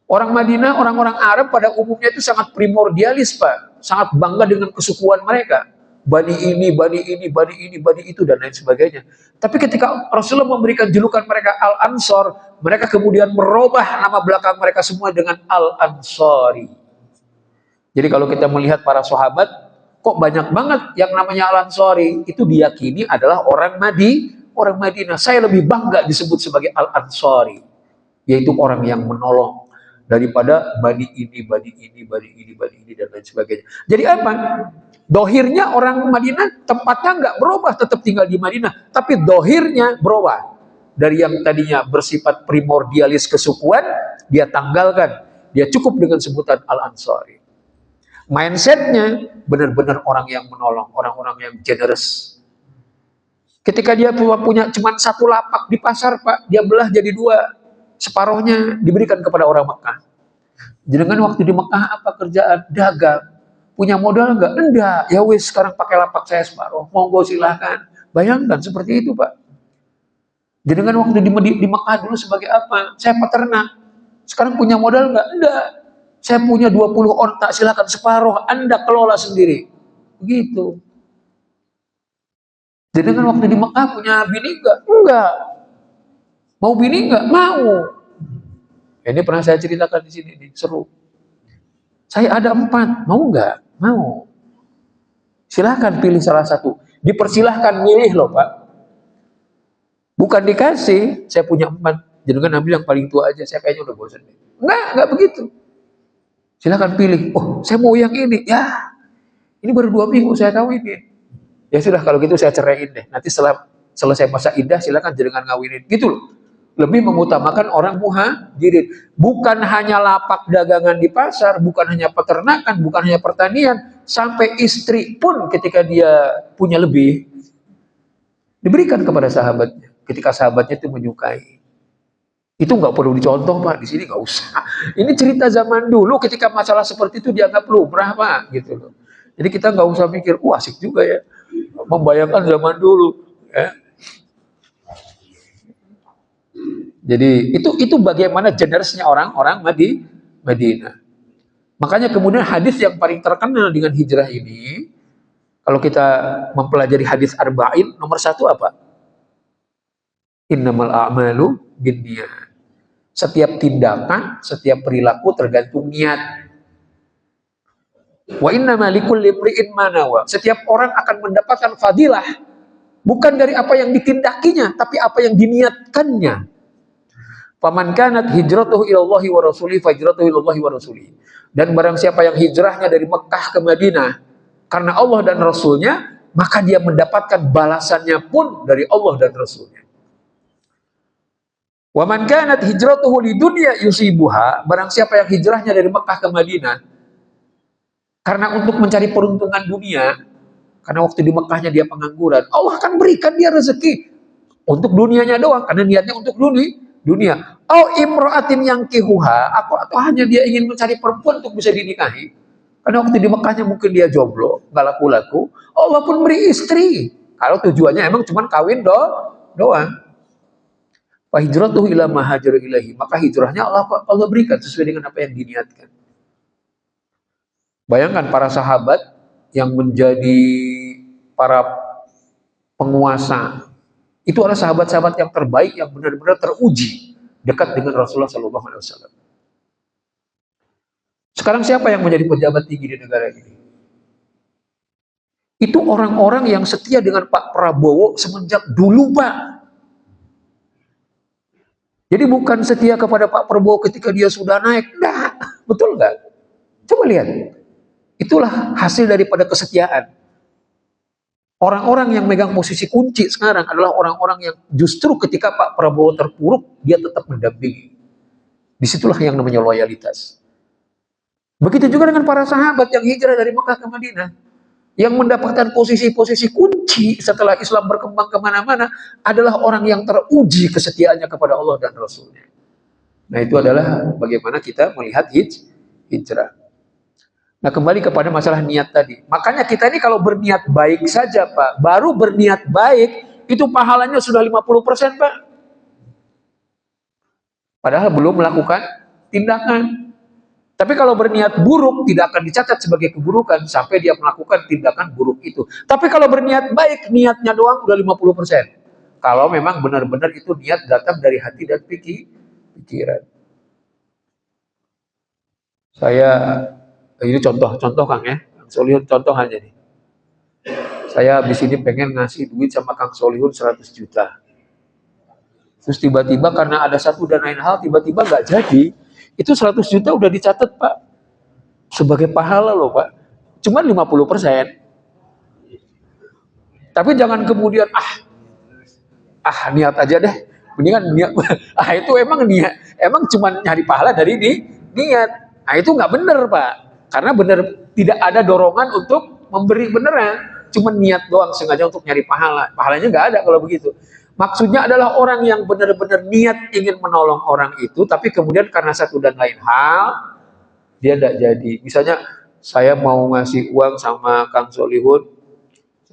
[SPEAKER 1] Orang Madinah, orang-orang Arab pada umumnya itu sangat primordialis, Pak. Sangat bangga dengan kesukuan mereka. Bani ini, bani ini, bani ini, bani itu, dan lain sebagainya. Tapi ketika Rasulullah memberikan julukan mereka Al-Ansor, mereka kemudian merubah nama belakang mereka semua dengan Al-Ansori. Jadi kalau kita melihat para sahabat, kok banyak banget yang namanya Al-Ansori, itu diyakini adalah orang Madinah. Saya lebih bangga disebut sebagai Al-Ansori, yaitu orang yang menolong, daripada bani ini, bani ini, bani ini, bani ini, dan lain sebagainya. Jadi apa? Dohirnya orang Madinah tempatnya nggak berubah, tetap tinggal di Madinah, tapi dohirnya berubah. Dari yang tadinya bersifat primordialis kesukuan, dia tanggalkan, dia cukup dengan sebutan Al-Ansori. Mindsetnya benar-benar orang yang menolong, orang-orang yang generous. Ketika dia punya cuma satu lapak di pasar, Pak, dia belah jadi dua, separuhnya diberikan kepada orang Mekah. Jenengan waktu di Mekah apa kerjaan? Dagang. Punya modal enggak? Enggak. Ya wis, sekarang pakai lapak saya separuh. Monggo silahkan. Bayangkan seperti itu, Pak. Jenengan waktu di Mekah dulu sebagai apa? Saya peternak. Sekarang punya modal enggak? Enggak. Saya punya 20 onta, silahkan separuh. Anda kelola sendiri. Begitu. Jenengan waktu di Mekah punya bini enggak? Enggak. Mau bini enggak? Mau. Ini pernah saya ceritakan di sini, nih, seru. Saya ada 4, mau enggak? Mau. Silahkan pilih salah satu. Dipersilahkan milih loh, Pak. Bukan dikasih, saya punya 4, jangan ambil yang paling tua aja, saya kayaknya udah bosan. Enggak begitu. Silahkan pilih. Oh, saya mau yang ini. Ya, ini baru 2 minggu saya kawinin. Ya sudah, kalau gitu saya ceraiin deh. Nanti setelah selesai masa iddah, silahkan jangan ngawinin. Gitu loh. Lebih mengutamakan orang muhajirin. Bukan hanya lapak dagangan di pasar, bukan hanya peternakan, bukan hanya pertanian, sampai istri pun ketika dia punya lebih, diberikan kepada sahabatnya. Ketika sahabatnya itu menyukai. Itu nggak perlu dicontoh, Pak. Di sini nggak usah. Ini cerita zaman dulu ketika masalah seperti itu dianggap lumrah, Pak. Gitu loh. Jadi kita nggak usah mikir, asik juga ya. Membayangkan zaman dulu. Ya. Jadi itu bagaimana generousnya orang-orang Madinah. Makanya kemudian hadis yang paling terkenal dengan hijrah ini, kalau kita mempelajari hadis arba'in, nomor 1 apa? Innamal a'malu binniyat. Setiap tindakan, setiap perilaku tergantung niat. Wa innama likulli imri'in ma nawa. Setiap orang akan mendapatkan fadilah bukan dari apa yang ditindakinya, tapi apa yang diniatkannya. Faman kanat hijratuhu ilallahi wa rasulih fahijratuhu ilallahi wa rasulih. Dan barang siapa yang hijrahnya dari Mekah ke Madinah karena Allah dan Rasulnya, maka dia mendapatkan balasannya pun dari Allah dan Rasulnya. Wa man kanat hijratuhu lidunya yusibuha. Barang siapa yang hijrahnya dari Mekah ke Madinah karena untuk mencari peruntungan dunia, karena waktu di Mekahnya dia pengangguran, Allah akan berikan dia rezeki untuk dunianya doang, karena niatnya untuk dunia. Oh, imro'atin yang kihuha, atau hanya dia ingin mencari perempuan untuk bisa dinikahi. Karena waktu di Mekahnya mungkin dia jomblo, nggak laku-laku. Allah pun beri istri. Kalau tujuannya emang cuma kawin doang. Fa hijratuhu ila ma hajara ilaihi, maka hijrahnya Allah berikan sesuai dengan apa yang diniatkan. Bayangkan para sahabat yang menjadi para penguasa, itu adalah sahabat-sahabat yang terbaik, yang benar-benar teruji dekat dengan Rasulullah SAW. Sekarang siapa yang menjadi pejabat tinggi di negara ini? Itu orang-orang yang setia dengan Pak Prabowo semenjak dulu, Pak. Jadi bukan setia kepada Pak Prabowo ketika dia sudah naik. Nah, betul nggak? Coba lihat. Itulah hasil daripada kesetiaan. Orang-orang yang megang posisi kunci sekarang adalah orang-orang yang justru ketika Pak Prabowo terpuruk, dia tetap mendampingi. Disitulah yang namanya loyalitas. Begitu juga dengan para sahabat yang hijrah dari Mekah ke Madinah. Yang mendapatkan posisi-posisi kunci setelah Islam berkembang kemana-mana adalah orang yang teruji kesetiaannya kepada Allah dan Rasulnya. Nah, itu adalah bagaimana kita melihat hijrah. Nah, kembali kepada masalah niat tadi. Makanya kita ini kalau berniat baik saja, Pak, baru berniat baik, itu pahalanya sudah 50%, Pak. Padahal belum melakukan tindakan. Tapi kalau berniat buruk, tidak akan dicatat sebagai keburukan sampai dia melakukan tindakan buruk itu. Tapi kalau berniat baik, niatnya doang udah 50%. Kalau memang benar-benar itu niat datang dari hati dan pikiran. Ini contoh Kang ya, Kang Solihun contoh aja nih. Saya habis ini pengen ngasih duit sama Kang Solihun 100 juta. Terus tiba-tiba karena ada satu dan lain hal, tiba-tiba nggak jadi. Itu 100 juta udah dicatat, Pak. Sebagai pahala loh, Pak. Cuma 50%. Tapi jangan kemudian, niat aja deh. Mendingan niat. Itu emang niat. Emang cuma nyari pahala dari niat. Nah, itu nggak bener, Pak. Karena bener tidak ada dorongan untuk memberi beneran, cuma niat doang sengaja untuk nyari pahala. Pahalanya nggak ada kalau begitu. Maksudnya adalah orang yang benar-benar niat ingin menolong orang itu, tapi kemudian karena satu dan lain hal dia tidak jadi. Misalnya saya mau ngasih uang sama Kang Solihun,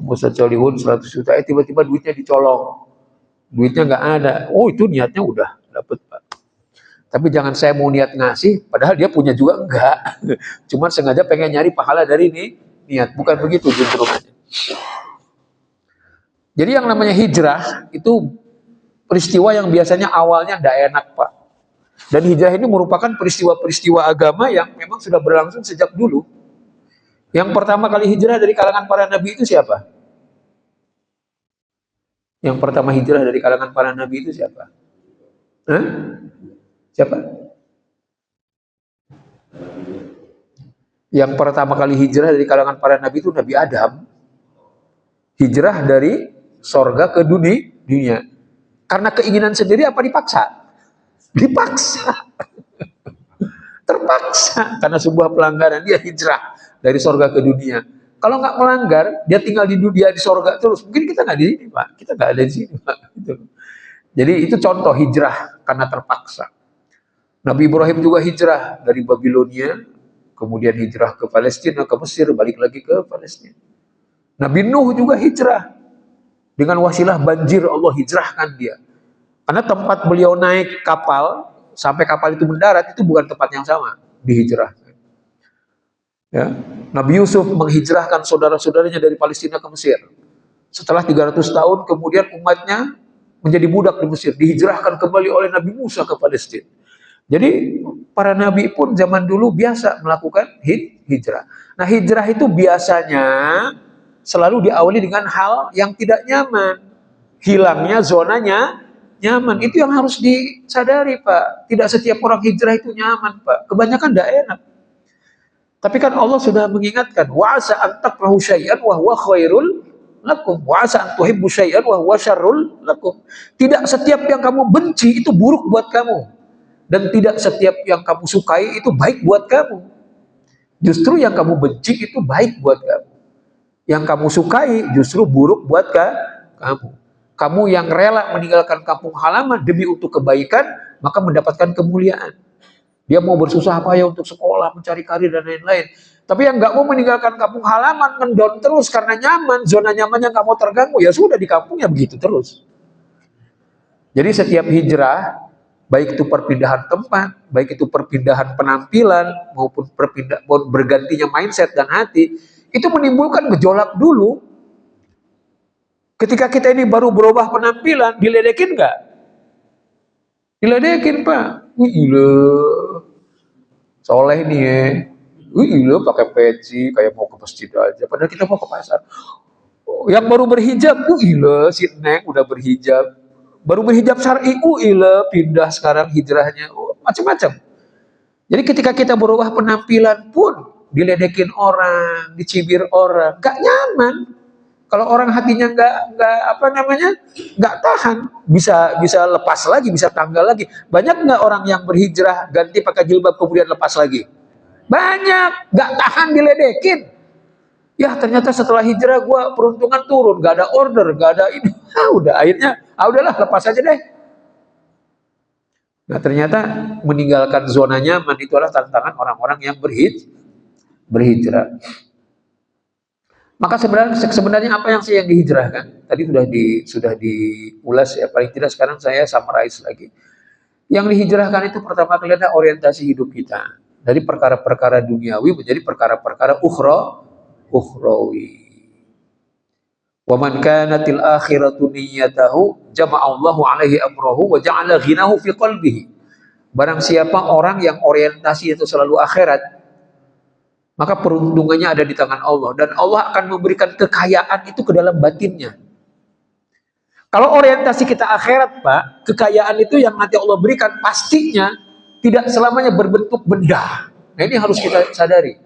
[SPEAKER 1] Ustaz Solihun 100 juta, tiba-tiba duitnya dicolong, duitnya nggak ada. Oh, itu niatnya udah dapet, Pak. Tapi jangan saya mau niat ngasih, padahal dia punya juga enggak. Cuma sengaja pengen nyari pahala dari niat. Bukan begitu justru. Jadi yang namanya hijrah itu peristiwa yang biasanya awalnya tidak enak, Pak. Dan hijrah ini merupakan peristiwa-peristiwa agama yang memang sudah berlangsung sejak dulu. Yang pertama kali hijrah dari kalangan para nabi itu siapa? Yang pertama hijrah dari kalangan para nabi itu siapa? Hah? Siapa? Yang pertama kali hijrah dari kalangan para nabi itu Nabi Adam. Hijrah dari sorga ke dunia. Karena keinginan sendiri apa dipaksa? Dipaksa. Terpaksa. Karena sebuah pelanggaran dia hijrah dari sorga ke dunia. Kalau nggak melanggar, dia tinggal di dunia, di sorga terus. Mungkin kita nggak di sini, Pak. Kita nggak ada di sini, Pak. Jadi itu contoh hijrah karena terpaksa. Nabi Ibrahim juga hijrah dari Babilonia, kemudian hijrah ke Palestina, ke Mesir, balik lagi ke Palestina. Nabi Nuh juga hijrah. Dengan wasilah banjir Allah hijrahkan dia. Karena tempat beliau naik kapal, sampai kapal itu mendarat, itu bukan tempat yang sama, dihijrahkan. Ya. Nabi Yusuf menghijrahkan saudara-saudaranya dari Palestina ke Mesir. Setelah 300 tahun, kemudian umatnya menjadi budak di Mesir, dihijrahkan kembali oleh Nabi Musa ke Palestina. Jadi para nabi pun zaman dulu biasa melakukan hijrah. Nah, hijrah itu biasanya selalu diawali dengan hal yang tidak nyaman. Hilangnya zonanya nyaman. Itu yang harus disadari, Pak. Tidak setiap orang hijrah itu nyaman, Pak. Kebanyakan tidak enak. Tapi kan Allah sudah mengingatkan, wa asa an takrahu syai'an wa huwa khairul lakum, wa asa an tuhibbu syai'an wa huwa syarrul lakum. Tidak setiap yang kamu benci itu buruk buat kamu. Dan tidak setiap yang kamu sukai itu baik buat kamu. Justru yang kamu benci itu baik buat kamu. Yang kamu sukai justru buruk buat kamu. Kamu yang rela meninggalkan kampung halaman demi untuk kebaikan, maka mendapatkan kemuliaan. Dia mau bersusah payah untuk sekolah, mencari karir dan lain-lain. Tapi yang nggak mau meninggalkan kampung halaman, ngedown terus karena nyaman, zona nyamannya nggak mau terganggu, ya sudah di kampungnya begitu terus. Jadi setiap hijrah, baik itu perpindahan tempat, baik itu perpindahan penampilan, maupun bergantinya mindset dan hati, itu menimbulkan gejolak dulu. Ketika kita ini baru berubah penampilan, diledekin nggak? Diledekin, Pak. Soleh nih ya. Pakai peci, kayak mau ke masjid aja. Padahal kita mau ke pasar. Yang baru berhijab, si Neng udah berhijab. baru berhijab syar'i, pindah sekarang hijrahnya, macam-macam. Jadi ketika kita berubah penampilan pun diledekin orang, dicibir orang, gak nyaman. Kalau orang hatinya nggak tahan, bisa lepas lagi, bisa tanggal lagi. Banyak nggak orang yang berhijrah ganti pakai jilbab kemudian lepas lagi? Banyak, nggak tahan diledekin. Ya ternyata setelah hijrah gue peruntungan turun, nggak ada order, nggak ada ini. Udah akhirnya, udahlah lepas aja deh. Nah ternyata meninggalkan zona nyaman itu adalah tantangan orang-orang yang berhijrah. Maka sebenarnya apa yang dihijrahkan? Tadi sudah diulas ya, paling tidak sekarang saya summarize lagi. Yang dihijrahkan itu pertama kali adalah orientasi hidup kita. Dari perkara-perkara duniawi menjadi perkara-perkara ukhrawi. Wa man kanatil akhiratu niyyatahu jama'allahu alaihi amrahu wa ja'ala ghinahu fi qalbihi. Barang siapa orang yang orientasi itu selalu akhirat, maka peruntungannya ada di tangan Allah, dan Allah akan memberikan kekayaan itu ke dalam batinnya. Kalau orientasi kita akhirat, Pak, kekayaan itu yang nanti Allah berikan pastinya tidak selamanya berbentuk benda. Nah ini harus kita sadari.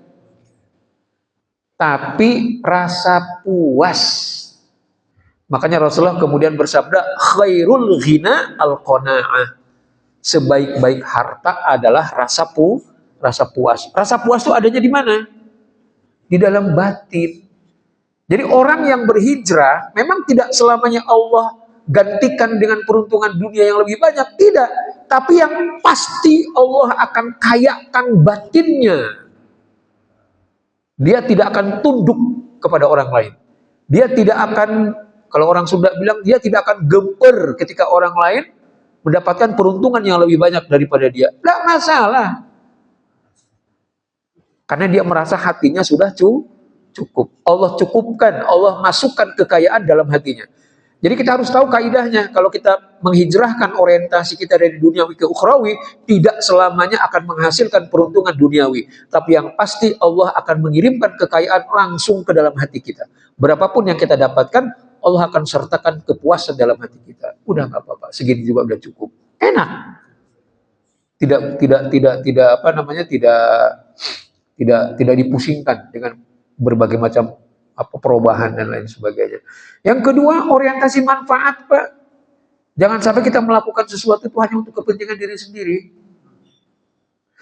[SPEAKER 1] Tapi rasa puas. Makanya Rasulullah kemudian bersabda, khairul ghina al-qana'ah. Sebaik-baik harta adalah rasa puas. Rasa puas itu adanya di mana? Di dalam batin. Jadi orang yang berhijrah memang tidak selamanya Allah gantikan dengan peruntungan dunia yang lebih banyak, tidak. Tapi yang pasti Allah akan kayakan batinnya. Dia tidak akan tunduk kepada orang lain. Dia tidak akan, kalau orang Sunda bilang, dia tidak akan gemper ketika orang lain mendapatkan peruntungan yang lebih banyak daripada dia. Tidak masalah. Karena dia merasa hatinya sudah cukup. Allah cukupkan, Allah masukkan kekayaan dalam hatinya. Jadi kita harus tahu kaidahnya. Kalau kita menghijrahkan orientasi kita dari duniawi ke ukhrawi, tidak selamanya akan menghasilkan peruntungan duniawi. Tapi yang pasti Allah akan mengirimkan kekayaan langsung ke dalam hati kita. Berapapun yang kita dapatkan, Allah akan sertakan kepuasan dalam hati kita. Udah nggak apa-apa, segini juga udah cukup. Enak. Tidak dipusingkan dengan berbagai macam perubahan dan lain sebagainya. Yang kedua, orientasi manfaat, Pak. Jangan sampai kita melakukan sesuatu itu hanya untuk kepentingan diri sendiri.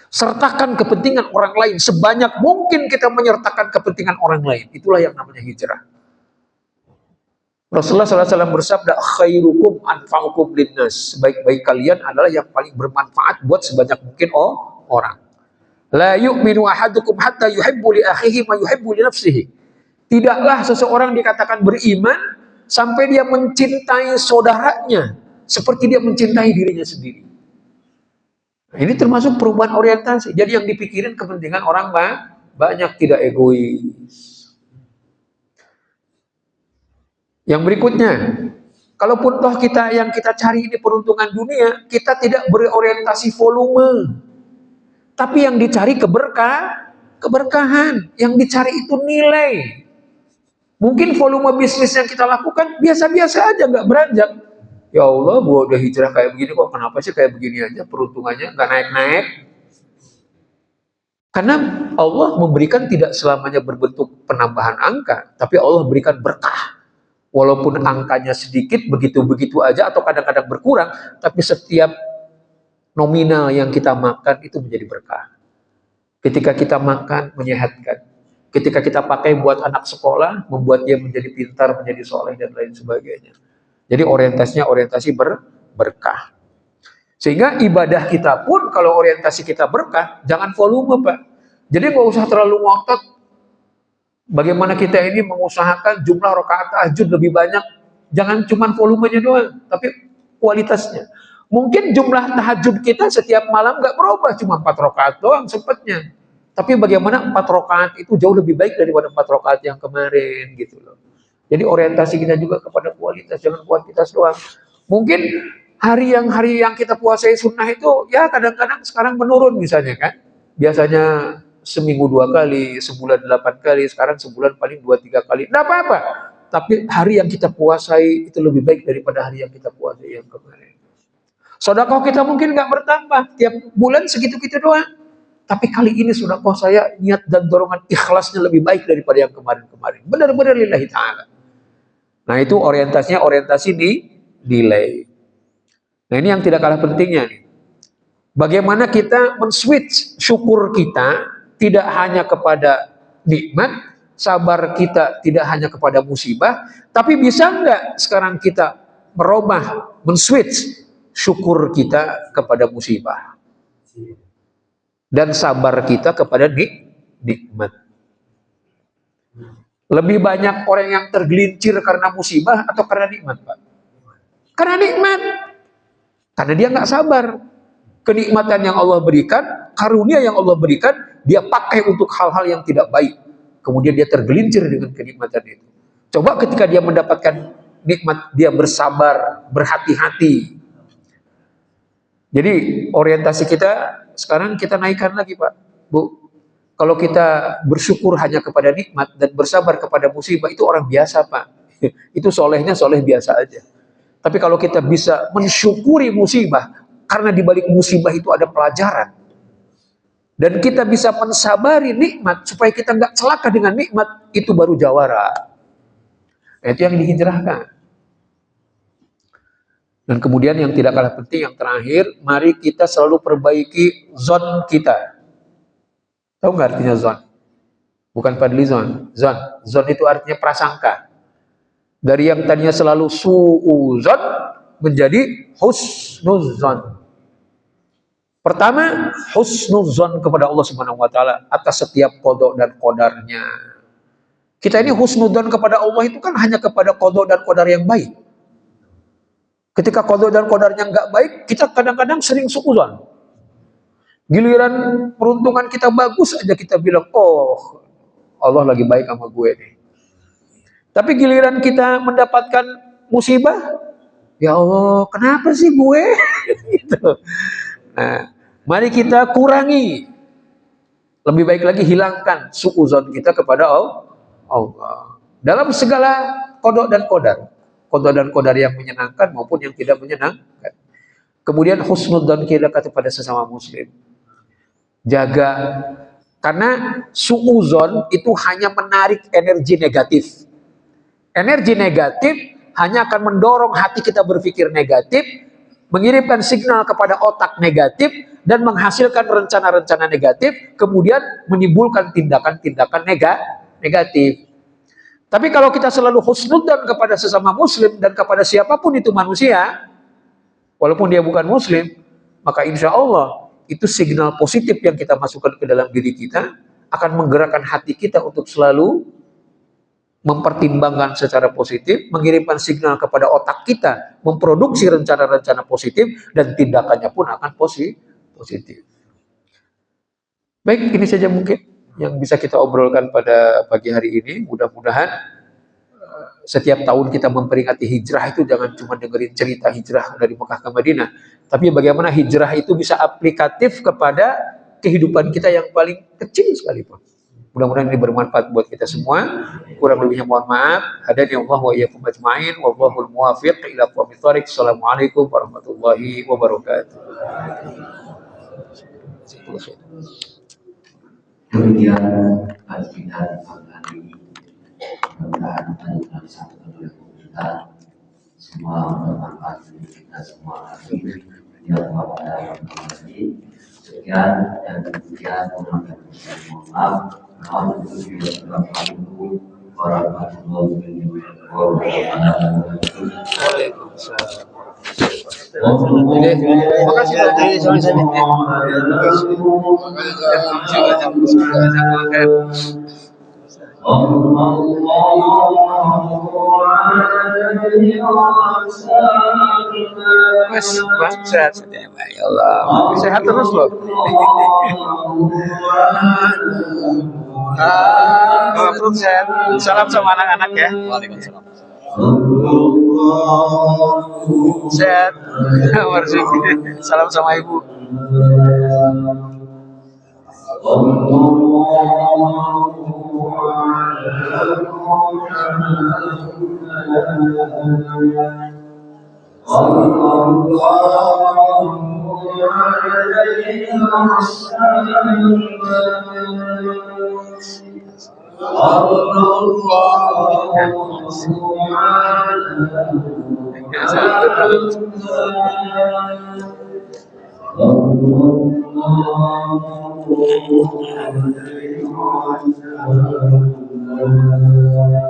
[SPEAKER 1] Sertakan kepentingan orang lain. Sebanyak mungkin kita menyertakan kepentingan orang lain. Itulah yang namanya hijrah. Rasulullah SAW bersabda, khairukum anfa'ukum linnas. Sebaik-baik kalian adalah yang paling bermanfaat buat sebanyak mungkin orang. La yu'minu ahadukum hatta yuhibbu li akhihi ma yuhibbu li nafsihi. Tidaklah seseorang dikatakan beriman sampai dia mencintai saudaranya seperti dia mencintai dirinya sendiri. Nah, ini termasuk perubahan orientasi. Jadi yang dipikirin kepentingan orang banyak, tidak egois. Yang berikutnya, kalaupun toh yang kita cari ini peruntungan dunia, kita tidak berorientasi volume. Tapi yang dicari keberkahan, yang dicari itu nilai. Mungkin volume bisnis yang kita lakukan biasa-biasa aja, nggak beranjak. Ya Allah, gua udah hijrah kayak begini kok, kenapa sih kayak begini aja peruntungannya nggak naik-naik? Karena Allah memberikan tidak selamanya berbentuk penambahan angka, tapi Allah berikan berkah. Walaupun angkanya sedikit, begitu-begitu aja atau kadang-kadang berkurang, tapi setiap nominal yang kita makan itu menjadi berkah. Ketika kita makan, menyehatkan. Ketika kita pakai buat anak sekolah, membuat dia menjadi pintar, menjadi soleh, dan lain sebagainya. Jadi orientasinya orientasi berkah. Sehingga ibadah kita pun, kalau orientasi kita berkah, jangan volume, Pak. Jadi nggak usah terlalu ngotot. Bagaimana kita ini mengusahakan jumlah rakaat tahajud lebih banyak. Jangan cuma volumenya doang, tapi kualitasnya. Mungkin jumlah tahajud kita setiap malam nggak berubah, cuma 4 rakaat doang sempatnya. Tapi bagaimana 4 rakaat itu jauh lebih baik daripada 4 rakaat yang kemarin gitu loh. Jadi orientasi kita juga kepada kualitas, jangan kuantitas doang. Mungkin hari yang kita puasai sunnah itu ya kadang-kadang sekarang menurun misalnya kan. Biasanya seminggu 2 kali, sebulan 8 kali, sekarang sebulan paling 2-3 kali. Nggak apa-apa. tapi hari yang kita puasai itu lebih baik daripada hari yang kita puasai yang kemarin. Sedekah kita mungkin nggak bertambah, tiap bulan segitu-gitu doang. Tapi kali ini sedekah saya niat dan dorongan ikhlasnya lebih baik daripada yang kemarin-kemarin. Benar-benar lillahi ta'ala. Nah itu orientasinya orientasi di nilai. Nah ini yang tidak kalah pentingnya nih. Bagaimana kita men-switch syukur kita tidak hanya kepada nikmat, sabar kita tidak hanya kepada musibah, tapi bisa nggak sekarang kita merubah, men-switch syukur kita kepada musibah dan sabar kita kepada nikmat. Lebih banyak orang yang tergelincir karena musibah atau karena nikmat, Pak? Karena nikmat. Karena dia nggak sabar. Kenikmatan yang Allah berikan, karunia yang Allah berikan, dia pakai untuk hal-hal yang tidak baik. Kemudian dia tergelincir dengan kenikmatan itu. Coba ketika dia mendapatkan nikmat, dia bersabar, berhati-hati. Jadi orientasi kita sekarang kita naikkan lagi, Pak, Bu. Kalau kita bersyukur hanya kepada nikmat dan bersabar kepada musibah, itu orang biasa, Pak. Itu solehnya soleh biasa aja. Tapi kalau kita bisa mensyukuri musibah, karena di balik musibah itu ada pelajaran. Dan kita bisa mensabari nikmat supaya kita nggak celaka dengan nikmat, itu baru jawara. Nah, itu yang dihijrahkan. Dan kemudian yang tidak kalah penting, yang terakhir, mari kita selalu perbaiki zon kita. Tahu nggak artinya zon? Bukan fadlizon. Zon itu artinya prasangka. Dari yang tadinya selalu su'uzon menjadi husnuzon. Pertama, husnuzon kepada Allah Subhanahu wa taala atas setiap qada dan qadarnya. Kita ini husnuzon kepada Allah itu kan hanya kepada qada dan qadar yang baik. Ketika qada dan qadarnya nggak baik, kita kadang-kadang sering su'uzon. Giliran peruntungan kita bagus aja kita bilang, oh Allah lagi baik sama gue nih. Tapi giliran kita mendapatkan musibah, ya Allah kenapa sih gue? Gitu. Nah, mari kita kurangi. Lebih baik lagi hilangkan su'uzon kita kepada Allah. Dalam segala qada dan qadar. Qada dan qadar yang menyenangkan maupun yang tidak menyenangkan. Kemudian husnudzon kita kepada sesama muslim. Jaga, karena su'uzon itu hanya menarik energi negatif. Energi negatif hanya akan mendorong hati kita berpikir negatif, mengirimkan signal kepada otak negatif, dan menghasilkan rencana-rencana negatif, kemudian menimbulkan tindakan-tindakan negatif. Tapi kalau kita selalu husnudzon kepada sesama muslim dan kepada siapapun itu manusia, walaupun dia bukan muslim, maka insya Allah itu signal positif yang kita masukkan ke dalam diri kita akan menggerakkan hati kita untuk selalu mempertimbangkan secara positif, mengirimkan signal kepada otak kita, memproduksi rencana-rencana positif, dan tindakannya pun akan positif. Baik, ini saja mungkin yang bisa kita obrolkan pada pagi hari ini. Mudah-mudahan setiap tahun kita memperingati hijrah itu jangan cuma dengerin cerita hijrah dari Mekah ke Madinah, tapi bagaimana hijrah itu bisa aplikatif kepada kehidupan kita yang paling kecil sekalipun. Mudah-mudahan ini bermanfaat buat kita semua. Kurang lebihnya mohon maaf. Hadani Allah wa iyyakum ajmain. Wallahul muwaffiq ila aqwamit thoriq. Assalamualaikum warahmatullahi wabarakatuh.
[SPEAKER 2] Demikian kajian pagi hari ini. Mudah-mudahan ada satu oleh kita semua bermanfaat bagi kita semua. Ya Allah, sekian dan demikian mohon maaf. Assalamualaikum warahmatullahi wabarakatuh.
[SPEAKER 1] Terima kasih dari sama-sama. Mas, sehat ya Allah. Sehat terus loh. Terus sehat. Salam sama anak-anak ya. Waalaikumsalam. Sehat. Salam sama ibu.